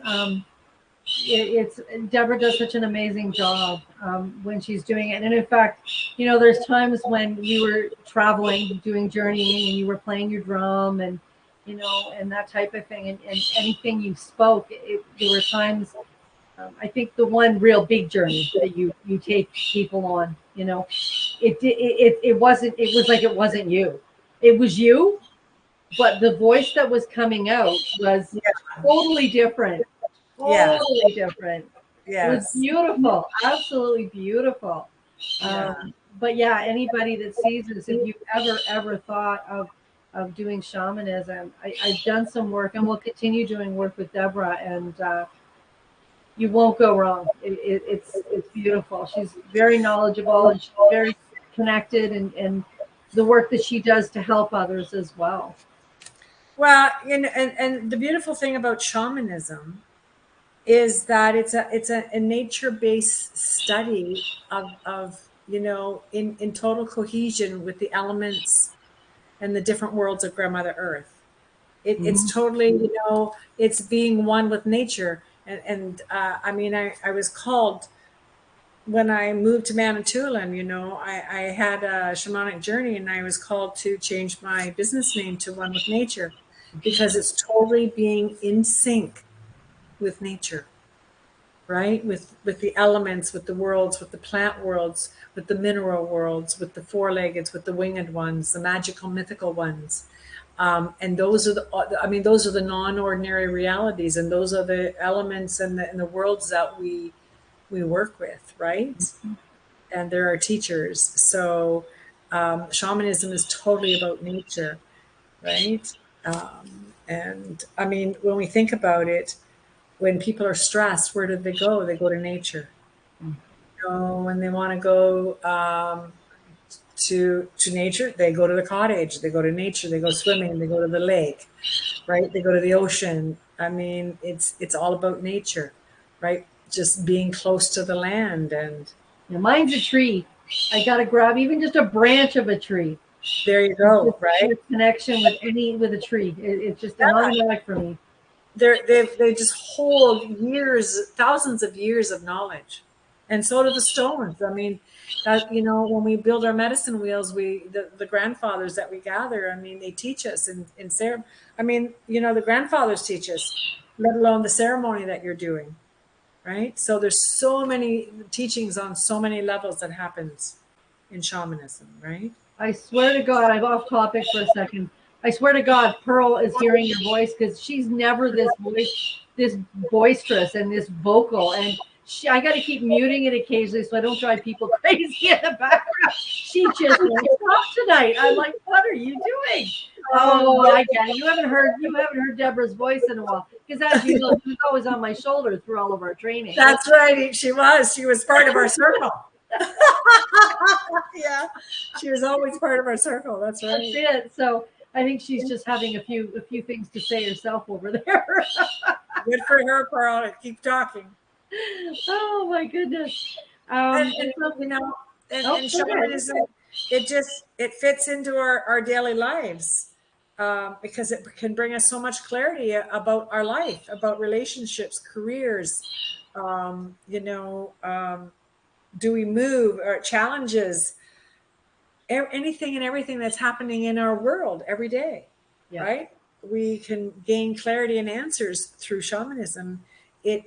it's Debra does such an amazing job when she's doing it. And in fact, there's times when we were traveling, doing journeying, and you were playing your drum and and that type of thing, and anything you spoke, there were times. I think the one real big journey that you take people on, it wasn't. It was like it wasn't you. It was you, but the voice that was coming out was totally different. Totally different. It was Yes. beautiful, absolutely beautiful. But yeah, anybody that sees this, if you've ever thought of doing shamanism, I've done some work and will continue doing work with Debra, and you won't go wrong. It's beautiful. She's very knowledgeable and she's very connected, and the work that she does to help others as well. Well, and the beautiful thing about shamanism is that it's a nature-based study of in total cohesion with the elements and the different worlds of Grandmother Earth. It's totally, it's being one with nature. And I mean, I was called when I moved to Manitoulin, I had a shamanic journey, and I was called to change my business name to One with Nature, because it's totally being in sync with nature, right? With the elements, with the worlds, with the plant worlds, with the mineral worlds, with the four-leggeds, with the winged ones, the magical, mythical ones. And those are those are the non-ordinary realities, and those are the elements and the worlds that we work with, right? And there are teachers. So shamanism is totally about nature, right? And I mean, when we think about it, when people are stressed, where do they go? They go to nature. When they want to go to nature, they go to the cottage, they go to nature, they go swimming, they go to the lake, right? They go to the ocean. I mean, it's all about nature, right? Just being close to the land. And mine's a tree. I got to grab even just a branch of a tree. There you go, right? Connection with a tree. It's just an automatic for me. They just hold years, thousands of years of knowledge, and so do the stones. I mean, That, you know, when we build our medicine wheels, the grandfathers that we gather, I mean, they teach us in ceremony. I mean, you know, the grandfathers teach us, let alone the ceremony that you're doing, right? So there's so many teachings on so many levels that happens in shamanism, right? I swear to God, I'm off topic for a second. I swear to God, Pearl is hearing your voice because she's never this boisterous and this vocal. And I got to keep muting it occasionally so I don't drive people crazy in the background. She just won't stop tonight. I'm like, what are you doing? Oh, yeah, I get it. You haven't heard Debra's voice in a while because, as you know, she was always on my shoulder through all of our training. That's right. She was part of our circle. Yeah, she was always part of our circle. That's right. That's it. So I think she's just having a few things to say herself over there. Good for her, Pearl. Keep talking. Oh my goodness. And so, you know, and shamanism, it fits into our daily lives because it can bring us so much clarity about our life, about relationships, careers. You know, do we move or challenges? Anything and everything that's happening in our world every day, yeah. Right? We can gain clarity and answers through shamanism. It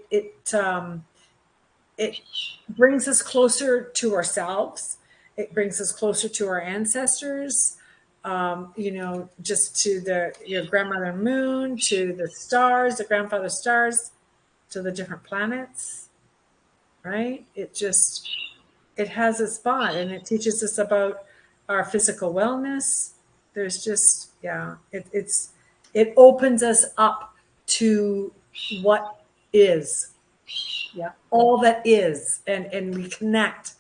brings us closer to ourselves. It brings us closer to our ancestors. You know, just to your grandmother moon, to the stars, the grandfather stars, to the different planets. Right? It has a spot, and it teaches us about our physical wellness. There's just, yeah, it opens us up to what is, yeah, all that is, and we connect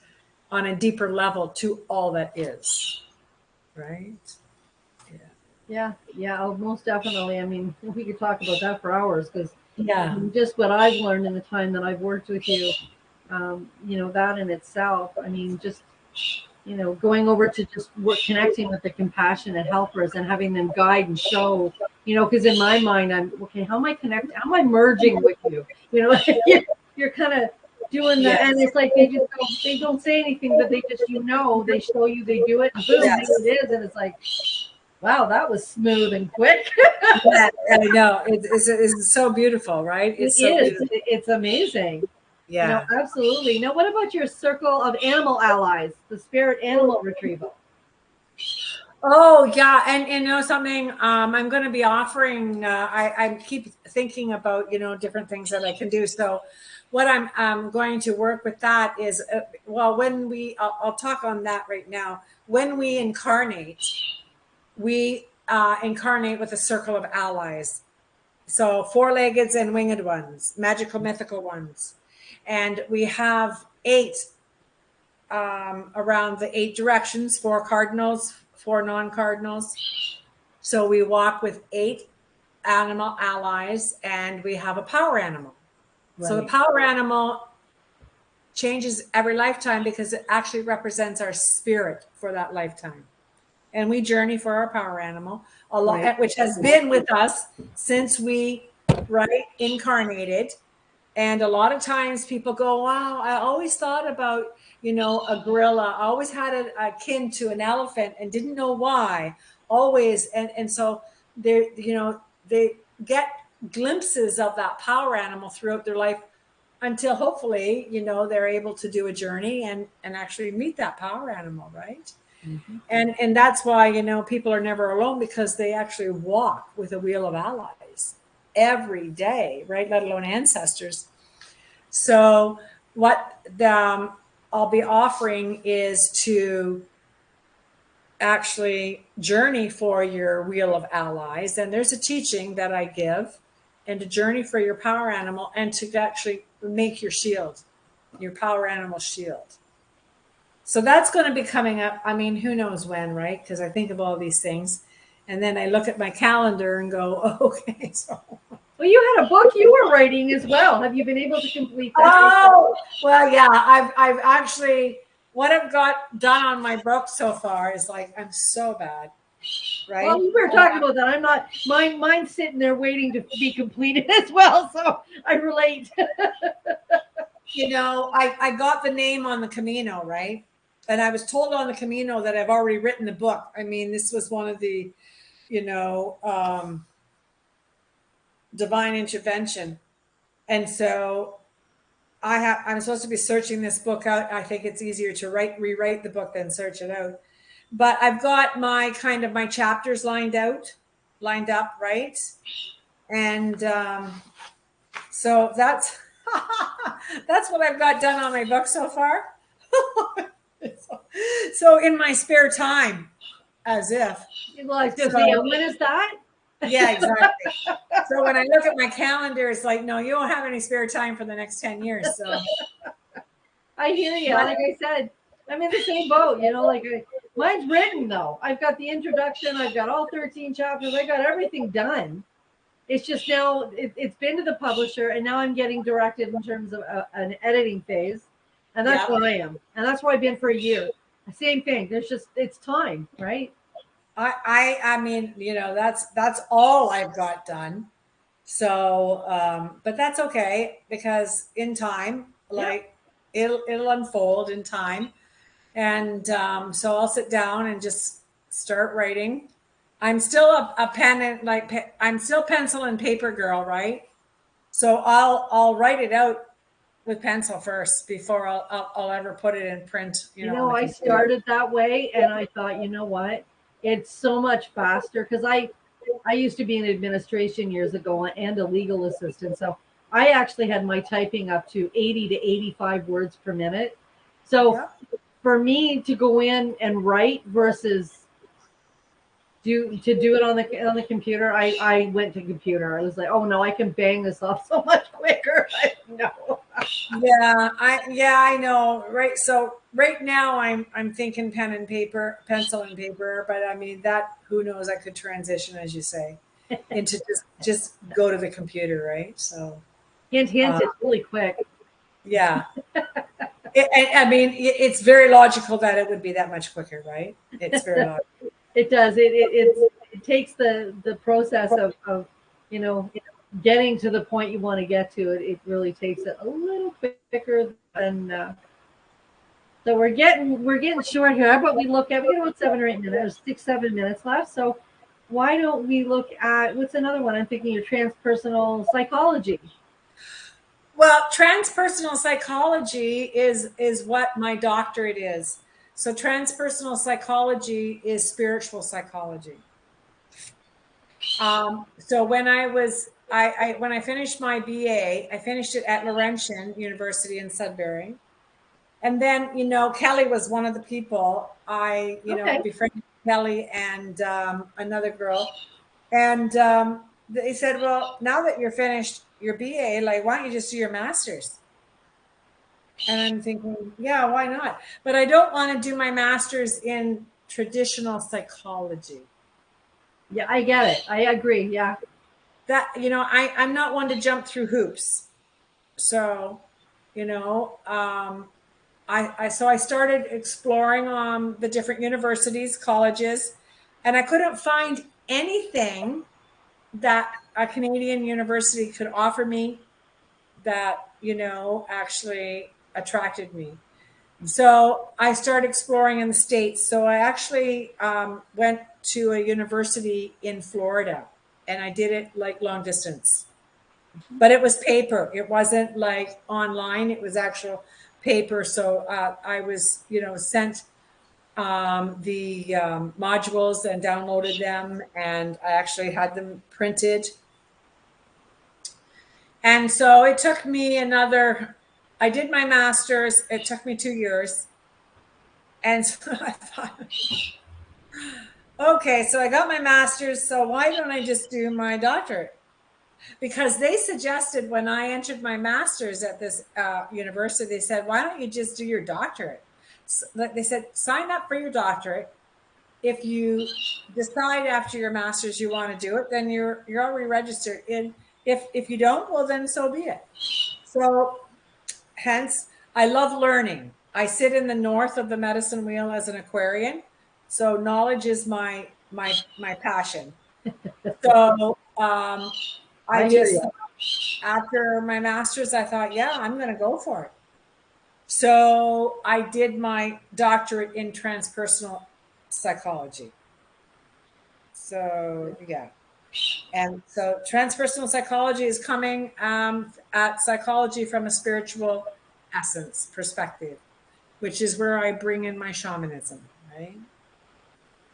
on a deeper level to all that is, right? Yeah, most definitely. I mean, we could talk about that for hours because yeah, just what I've learned in the time that I've worked with you, you know, that in itself, I mean, just, you know, going over to just connecting with the compassionate helpers and having them guide and show, you know, because in my mind, I'm okay. How am I merging with you? You know, you're kind of doing that, yes. And it's like they don't say anything, but they just, you know, they show you, they do it, and boom, yes. There it is, and it's like, wow, that was smooth and quick. Yeah, I know it's so beautiful, right? It's amazing. Yeah, you know, absolutely. Now, what about your circle of animal allies, the spirit animal retrieval? Oh yeah, and you know something, I'm going to be offering. I keep thinking about, you know, different things that I can do. So, what I'm going to work with that is, well, when I'll talk on that right now. When we incarnate with a circle of allies. So 4-legged and winged ones, magical, mythical ones. And we have 8 around the 8 directions, 4 cardinals, 4 non-cardinals. So we walk with 8 animal allies, and we have a power animal. Right. So the power animal changes every lifetime because it actually represents our spirit for that lifetime. And we journey for our power animal, a lot, right. Which has been with us since we incarnated. And a lot of times people go, wow, I always thought about, you know, a gorilla. I always had a kin to an elephant and didn't know why. Always. And so they, you know, they get glimpses of that power animal throughout their life until hopefully, you know, they're able to do a journey and actually meet that power animal, right? Mm-hmm. And that's why, you know, people are never alone, because they actually walk with a wheel of allies every day, right? Let alone ancestors. So what I'll be offering is to actually journey for your wheel of allies. And there's a teaching that I give, and to journey for your power animal, and to actually make your shield, your power animal shield. So that's going to be coming up. I mean, who knows when, right? Because I think of all these things, and then I look at my calendar and go, oh, okay. So, well, you had a book you were writing as well. Have you been able to complete that? Oh, well, yeah. I've actually, what I've got done on my book so far is like, I'm so bad, right? Well, we were talking about that. I'm not. Mine's sitting there waiting to be completed as well. So I relate. You know, I got the name on the Camino, right? And I was told on the Camino that I've already written the book. I mean, this was one of the, you know, divine intervention. And so I'm supposed to be searching this book out. I think it's easier to rewrite the book than search it out. But I've got my kind of my chapters lined up, right? And so that's that's what I've got done on my book so far. So in my spare time, as if. Well, I was going to say, when is that? Yeah, exactly. So when I look at my calendar, it's like, no, you don't have any spare time for the next 10 years. So I hear you. Like I said, I'm in the same boat, you know, like mine's written though. I've got the introduction. I've got all 13 chapters. I got everything done. It's just now it's been to the publisher, and now I'm getting directed in terms of an editing phase. And that's where I am. And that's where I've been for a year. Same thing. There's just, it's time, right? I mean, you know, that's all I've got done. So, but that's okay, because in time, like it'll unfold in time. And so I'll sit down and just start writing. I'm still a pen and I'm still pencil and paper girl, right? So I'll write it out with pencil first before I'll ever put it in print. You know, I started that way, and I thought, you know what, it's so much faster, because I used to be in administration years ago and a legal assistant, so I actually had my typing up to 80 to 85 words per minute. So for me to go in and write versus do it on the computer, I went to computer. I was like, oh no, I can bang this off so much quicker. No. I know. Right. So right now I'm thinking pencil and paper, but I mean that, who knows, I could transition, as you say, into just go to the computer, right? So hint, it's really quick. Yeah. I mean, it's very logical that it would be that much quicker, right? It's very logical. It does. It takes the process of, you know, getting to the point you want to get to. It really takes it a little quicker than. So we're getting short here. How about we got about 7 or 8 minutes, 6, 7 minutes left. So why don't we look at, what's another one? I'm thinking of transpersonal psychology. Well, transpersonal psychology is what my doctorate is. So transpersonal psychology is spiritual psychology. So when when I finished my BA, I finished it at Laurentian University in Sudbury. And then, you know, Kelly was one of the people I befriended Kelly and another girl. And they said, well, now that you're finished your BA, like, why don't you just do your master's? And I'm thinking, yeah, why not? But I don't want to do my master's in traditional psychology. Yeah, I get it. I agree. Yeah. That, you know, I'm not one to jump through hoops. So, you know, I started exploring the different universities, colleges, and I couldn't find anything that a Canadian university could offer me that, you know, actually attracted me. So I started exploring in the States. So I actually went to a university in Florida, and I did it like long distance. But it was paper. It wasn't like online. It was actual paper. So I was, you know, sent the modules and downloaded them, and I actually had them printed. And so it took me I did my master's. It took me 2 years. And so I thought, okay, so I got my master's. So why don't I just do my doctorate? Because they suggested, when I entered my master's at this university, they said, why don't you just do your doctorate? So they said, sign up for your doctorate. If you decide after your master's you want to do it, then you're already registered. If you don't, well, then so be it. So hence, I love learning. I sit in the north of the medicine wheel as an Aquarian. So knowledge is my passion. So I just, after my master's, I thought, yeah, I'm going to go for it. So I did my doctorate in transpersonal psychology. So yeah. And so transpersonal psychology is coming at psychology from a spiritual essence perspective, which is where I bring in my shamanism, right?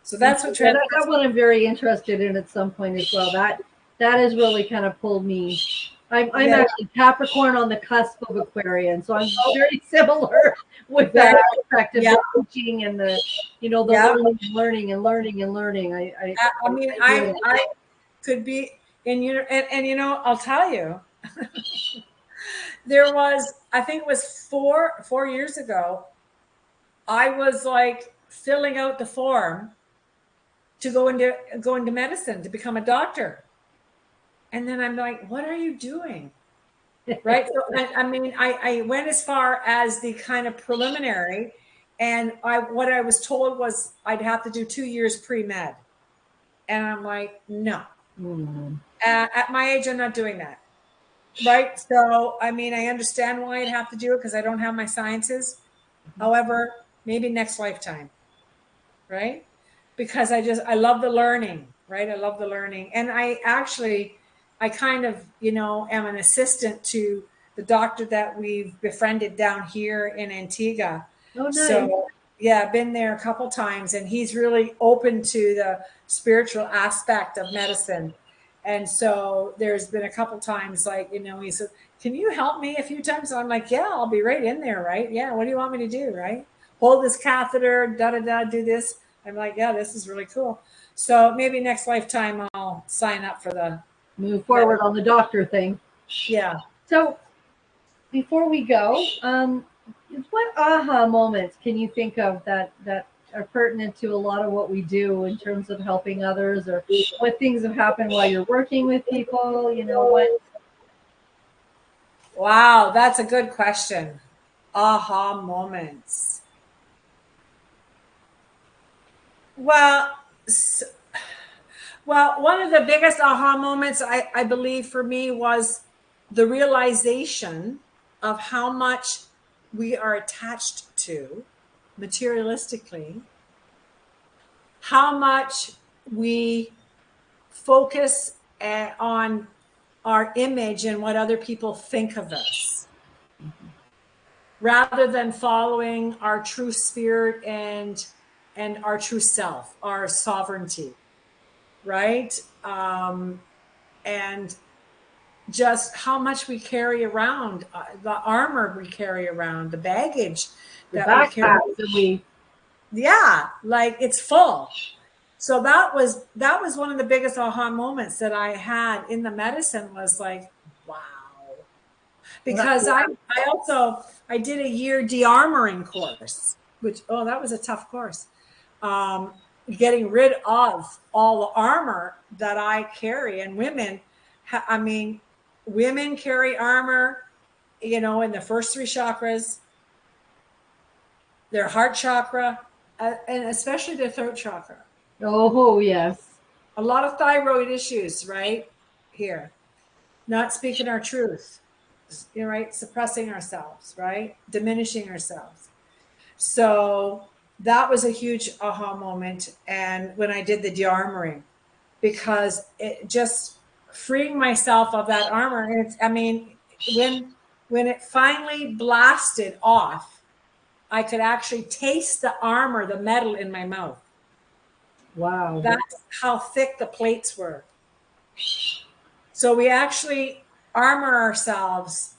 So that's what Yeah, that one I'm very interested in at some point as well. That has really kind of pulled me. I'm yeah, actually Capricorn on the cusp of Aquarian, so I'm very similar with yeah, that aspect of yeah, the teaching and the the yeah. learning and learning and learning. I mean, get it. I could be in you, and I'll tell you, there was, I think it was 4 years ago, I was like filling out the form to go into medicine to become a doctor. And then I'm like, what are you doing? Right. So I mean, I went as far as the kind of preliminary, and what I was told was I'd have to do 2 years pre-med. And I'm like, no. At my age, I'm not doing that. Right. So I mean, I understand why I'd have to do it because I don't have my sciences. However, maybe next lifetime. Right. Because I love the learning. Right. I love the learning. And I kind of, am an assistant to the doctor that we've befriended down here in Antigua. Oh, nice. So yeah, I've been there a couple times, and he's really open to the spiritual aspect of medicine. And so there's been a couple times, like, he said, can you help me a few times? And I'm like, yeah, I'll be right in there. Right. Yeah. What do you want me to do? Right. Hold this catheter, do this. I'm like, yeah, this is really cool. So maybe next lifetime I'll sign up for the Move forward on the doctor thing. yeah. So before we go, what aha moments can you think of that are pertinent to a lot of what we do in terms of helping others, or what things have happened while you're working with people? What? Wow, that's a good question. Aha moments. Well, one of the biggest aha moments I believe for me was the realization of how much we are attached to materialistically, how much we focus on our image and what other people think of us, rather than following our true spirit and our true self, our sovereignty, right? And just how much we carry around, the armor we carry around, the baggage The that we carry. backpacks that we. Yeah, like it's full. So that was one of the biggest aha moments that I had in the medicine, was like, wow. Because I did a year de-armoring course, which, that was a tough course. Getting rid of all the armor that I carry. And women, women carry armor, in the first three chakras, their heart chakra, and especially their throat chakra. Oh, yes. A lot of thyroid issues right here, not speaking our truth, right? Suppressing ourselves, right? Diminishing ourselves. So that was a huge aha moment. And when I did the de-armoring, because it just freeing myself of that armor. And when it finally blasted off, I could actually taste the armor, the metal in my mouth. Wow. That's how thick the plates were. So we actually armor ourselves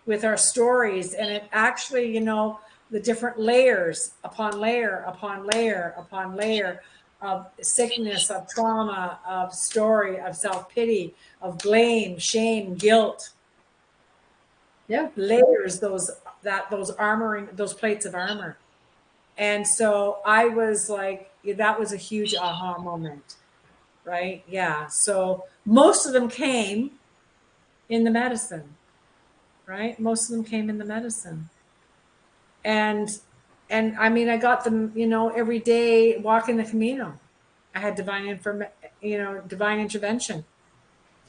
with our stories, and it actually, the different layers upon layer upon layer upon layer of sickness, of trauma, of story, of self-pity, of blame, shame, guilt. Yeah. Layers, those armoring, those plates of armor. And so I was like, that was a huge aha moment. Right? Yeah. So most of them came in the medicine. Right? Most of them came in the medicine. And I got them, every day walking the Camino. I had divine intervention.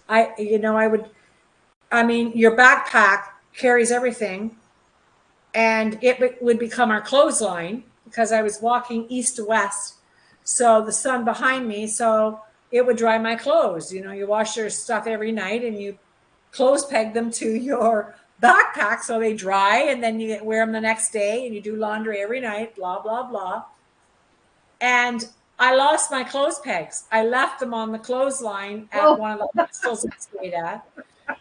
Your backpack carries everything, and it would become our clothesline because I was walking east to west. So the sun behind me, so it would dry my clothes. You know, you wash your stuff every night and you clothes peg them to your backpack so they dry, and then you wear them the next day, and you do laundry every night, blah, blah, blah. And I lost my clothes pegs. I left them on the clothesline at one of the hostels I stayed at,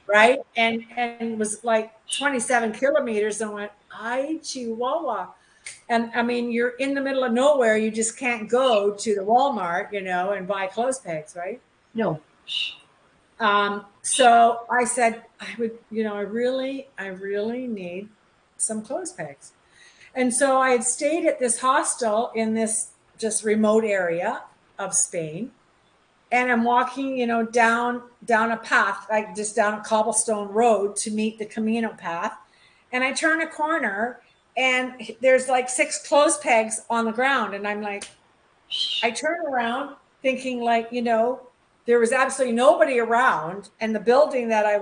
right? And it was like 27 kilometers, and went, ay, chihuahua. And I mean, you're in the middle of nowhere. You just can't go to the Walmart, you know, and buy clothes pegs, right? No. So I said, I would, you know, I really need some clothes pegs. And so I had stayed at this hostel in this just remote area of Spain. And I'm walking, you know, down a path, like just down a cobblestone road to meet the Camino path. And I turn a corner and there's like 6 clothes pegs on the ground. And I'm like, I turn around thinking, like, you know, there was absolutely nobody around, and the building that I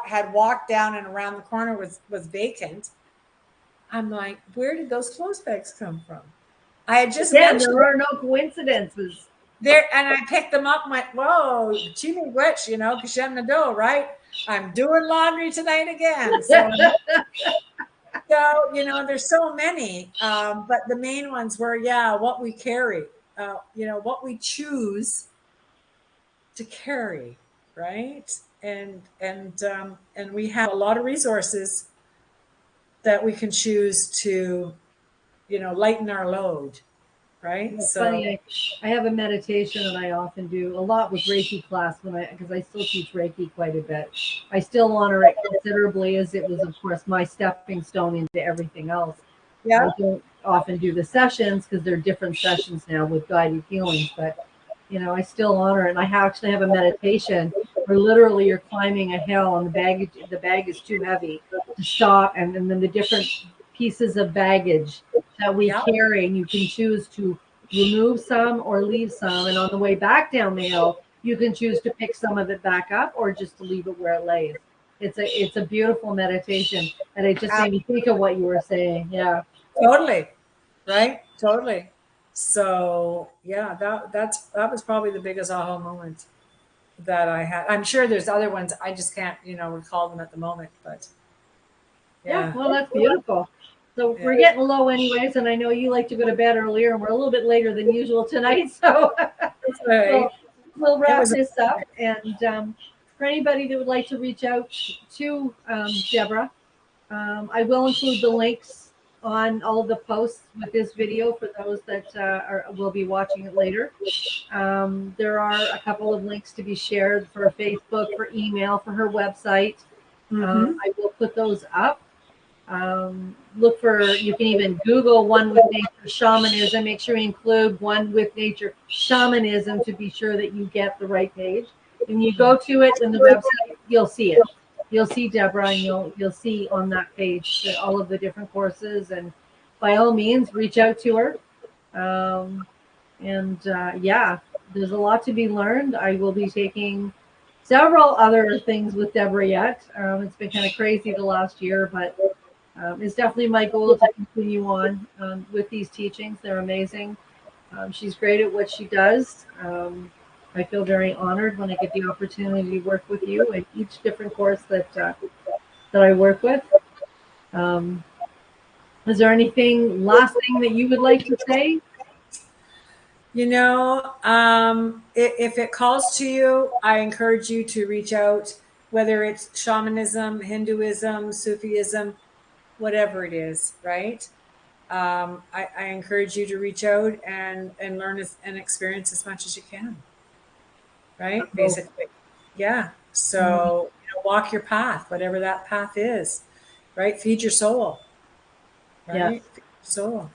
had walked down and around the corner was vacant. I'm like, where did those clothes pegs come from? I had just mentioned there are no coincidences there, and I picked them up and went, whoa, chini witch, you know, Kishenado, right? I'm doing laundry tonight again. So, you know, there's so many, but the main ones were, yeah, what we carry, you know, what we choose to carry, right? And we have a lot of resources that we can choose to, you know, lighten our load, right? It's so funny. I have a meditation that I often do a lot with Reiki class because I still teach Reiki quite a bit. I still honor it considerably, as it was, of course, my stepping stone into everything else. yeah, I don't often do the sessions because they're different sessions now with guided healings, but you know, I still honor it. And I actually have a meditation where literally you're climbing a hill and the bag is too heavy to stop, and then the different pieces of baggage that we carry, and you can choose to remove some or leave some. And on the way back down the hill, you can choose to pick some of it back up or just to leave it where it lays. It's a beautiful meditation, and it just made me think of what you were saying. Yeah, totally, right, totally. So yeah, that was probably the biggest aha moment that I had. I'm sure there's other ones. I just can't, you know, recall them at the moment. But yeah. Well, that's beautiful. So we're getting low anyways, and I know you like to go to bed earlier, and we're a little bit later than usual tonight. So we'll wrap this up. And for anybody that would like to reach out to Debra, I will include the links on all of the posts with this video for those that will be watching it later. There are a couple of links to be shared for Facebook, for email, for her website. I will put those up. Look for, you can even Google One with Nature Shamanism. Make sure you include One with Nature Shamanism to be sure that you get the right page. When you go to it in the website, you'll see it. You'll see Debra, and you'll see on that page all of the different courses. And by all means, reach out to her. Yeah, there's a lot to be learned. I will be taking several other things with Debra yet. It's been kind of crazy the last year, but it's definitely my goal to continue on with these teachings. They're amazing. She's great at what she does. I feel very honored when I get the opportunity to work with you in each different course that I work with. Is there anything, last thing that you would like to say? You know, if it calls to you, I encourage you to reach out, whether it's shamanism, Hinduism, Sufism, whatever it is, right? I encourage you to reach out and learn and experience as much as you can, right? Basically, yeah. So, you know, walk your path, whatever that path is, right? Feed your soul, right? Yes. Feed your soul,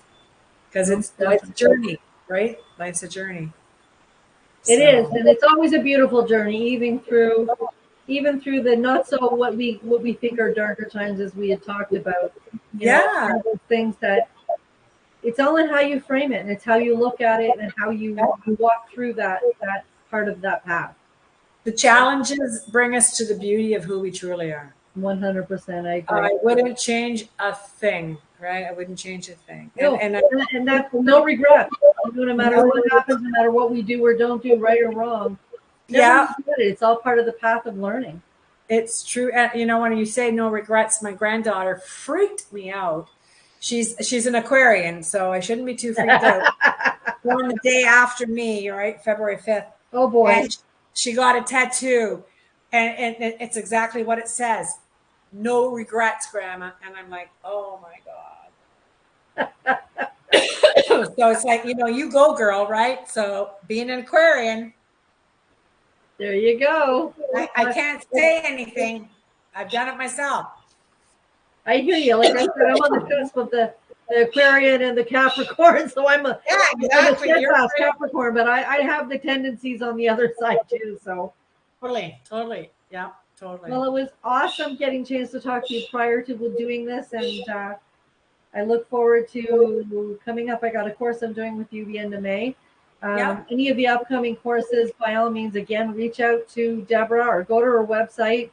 because it's life's a journey, right? Life's a journey. It is, and it's always a beautiful journey, even through the not so what we think are darker times, as we had talked about. You know, those things that it's all in how you frame it, and it's how you look at it, and how you walk through that part of that path. The challenges bring us to the beauty of who we truly are. 100%, I agree. I wouldn't change a thing, right? I wouldn't change a thing. No, and that's no regret. No matter what happens, no matter what we do or don't do, right or wrong, never regret it. It's all part of the path of learning. It's true. And you know, when you say no regrets, my granddaughter freaked me out. She's an Aquarian, so I shouldn't be too freaked out. Born the day after me, right? February 5th. Oh boy. And she got a tattoo. And it's exactly what it says. No regrets, Grandma. And I'm like, oh my God. So it's like, you know, you go, girl, right? So being an Aquarian. There you go. I can't say anything. I've done it myself. I hear you. Like I said, I'm on the cusp of the Aquarian and the Capricorn, so I'm a exactly. Capricorn, but I have the tendencies on the other side too. So totally, yeah, totally. Well, it was awesome getting a chance to talk to you prior to doing this, and I look forward to coming up. I got a course I'm doing with you the end of May. Any of the upcoming courses, by all means, again, reach out to Debra or go to her website.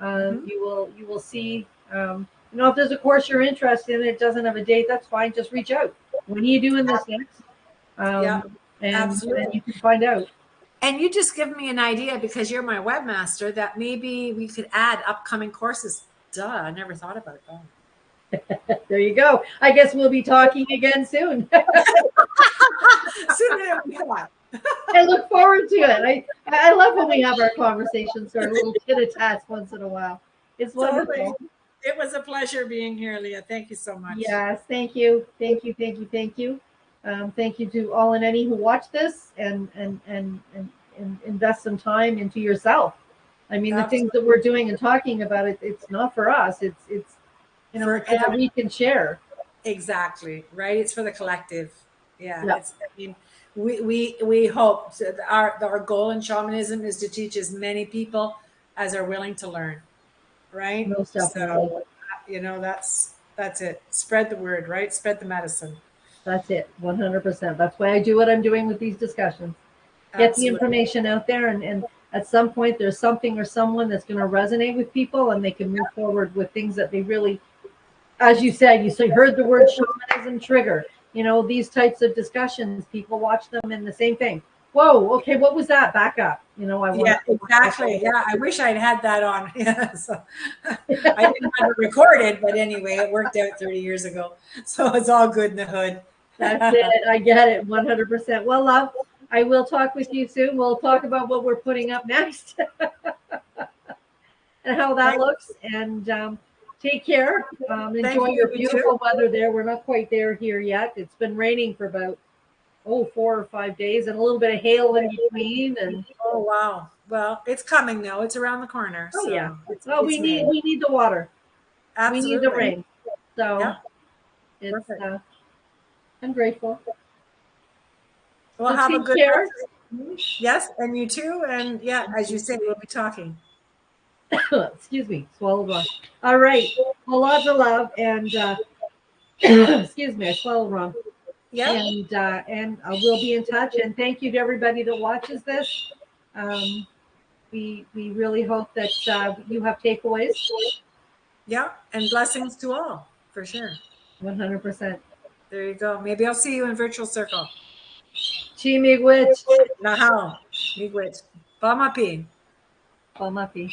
You will see. You know, if there's a course you're interested in, it doesn't have a date, that's fine. Just reach out. When are you doing this next? And you can find out. And you just give me an idea, because you're my webmaster, that maybe we could add upcoming courses. Duh, I never thought about that. There you go. I guess we'll be talking again soon. Sooner than we thought. I look forward to it. I love when we have our conversations or little tit-a-tats once in a while. It's wonderful. Totally. It was a pleasure being here, Leah. Thank you so much. Yes, thank you. Thank you. Thank you. Thank you. Thank you to all and any who watch this and invest some time into yourself. I mean, the things that we're doing and talking about, it's not for us. It's you know, that we can share. Exactly. Right. It's for the collective. Yeah. It's, I mean, we hope our goal in shamanism is to teach as many people as are willing to learn. Right. Most definitely. So, you know, that's it. Spread the word, right? Spread the medicine. That's it. 100%. That's why I do what I'm doing with these discussions. Get the information out there, and at some point there's something or someone that's going to resonate with people, and they can move forward with things that they really, as you said, heard the word shamanism trigger. You know, these types of discussions, people watch them and the same thing. Whoa, okay, what was that? Back up. You know, exactly. Yeah, I wish I'd had that on. Yeah, so I didn't have it recorded, but anyway, it worked out 30 years ago. So it's all good in the hood. That's it. I get it. 100%. Well, love, I will talk with you soon. We'll talk about what we're putting up next and how that looks. And take care. Enjoy your beautiful weather there. We're not quite there here yet. It's been raining for about 4 or 5 days, and a little bit of hail in between. And oh wow, well, it's coming though. It's around the corner. Oh so yeah. We need the water. Absolutely. We need the rain. So it's I'm grateful. Well, so have a good care. Yes, and you too. And yeah, as you say, we'll be talking. Excuse me, swallowed wrong. All right. Well, lots of love, and excuse me, I swallowed wrong. Yeah. And we'll be in touch. And thank you to everybody that watches this. We really hope that you have takeaways. Yeah, and blessings to all, for sure. 100%. There you go. Maybe I'll see you in virtual circle. Chi miigwech. Nahao. Miigwech. Pamapi. Pamapi.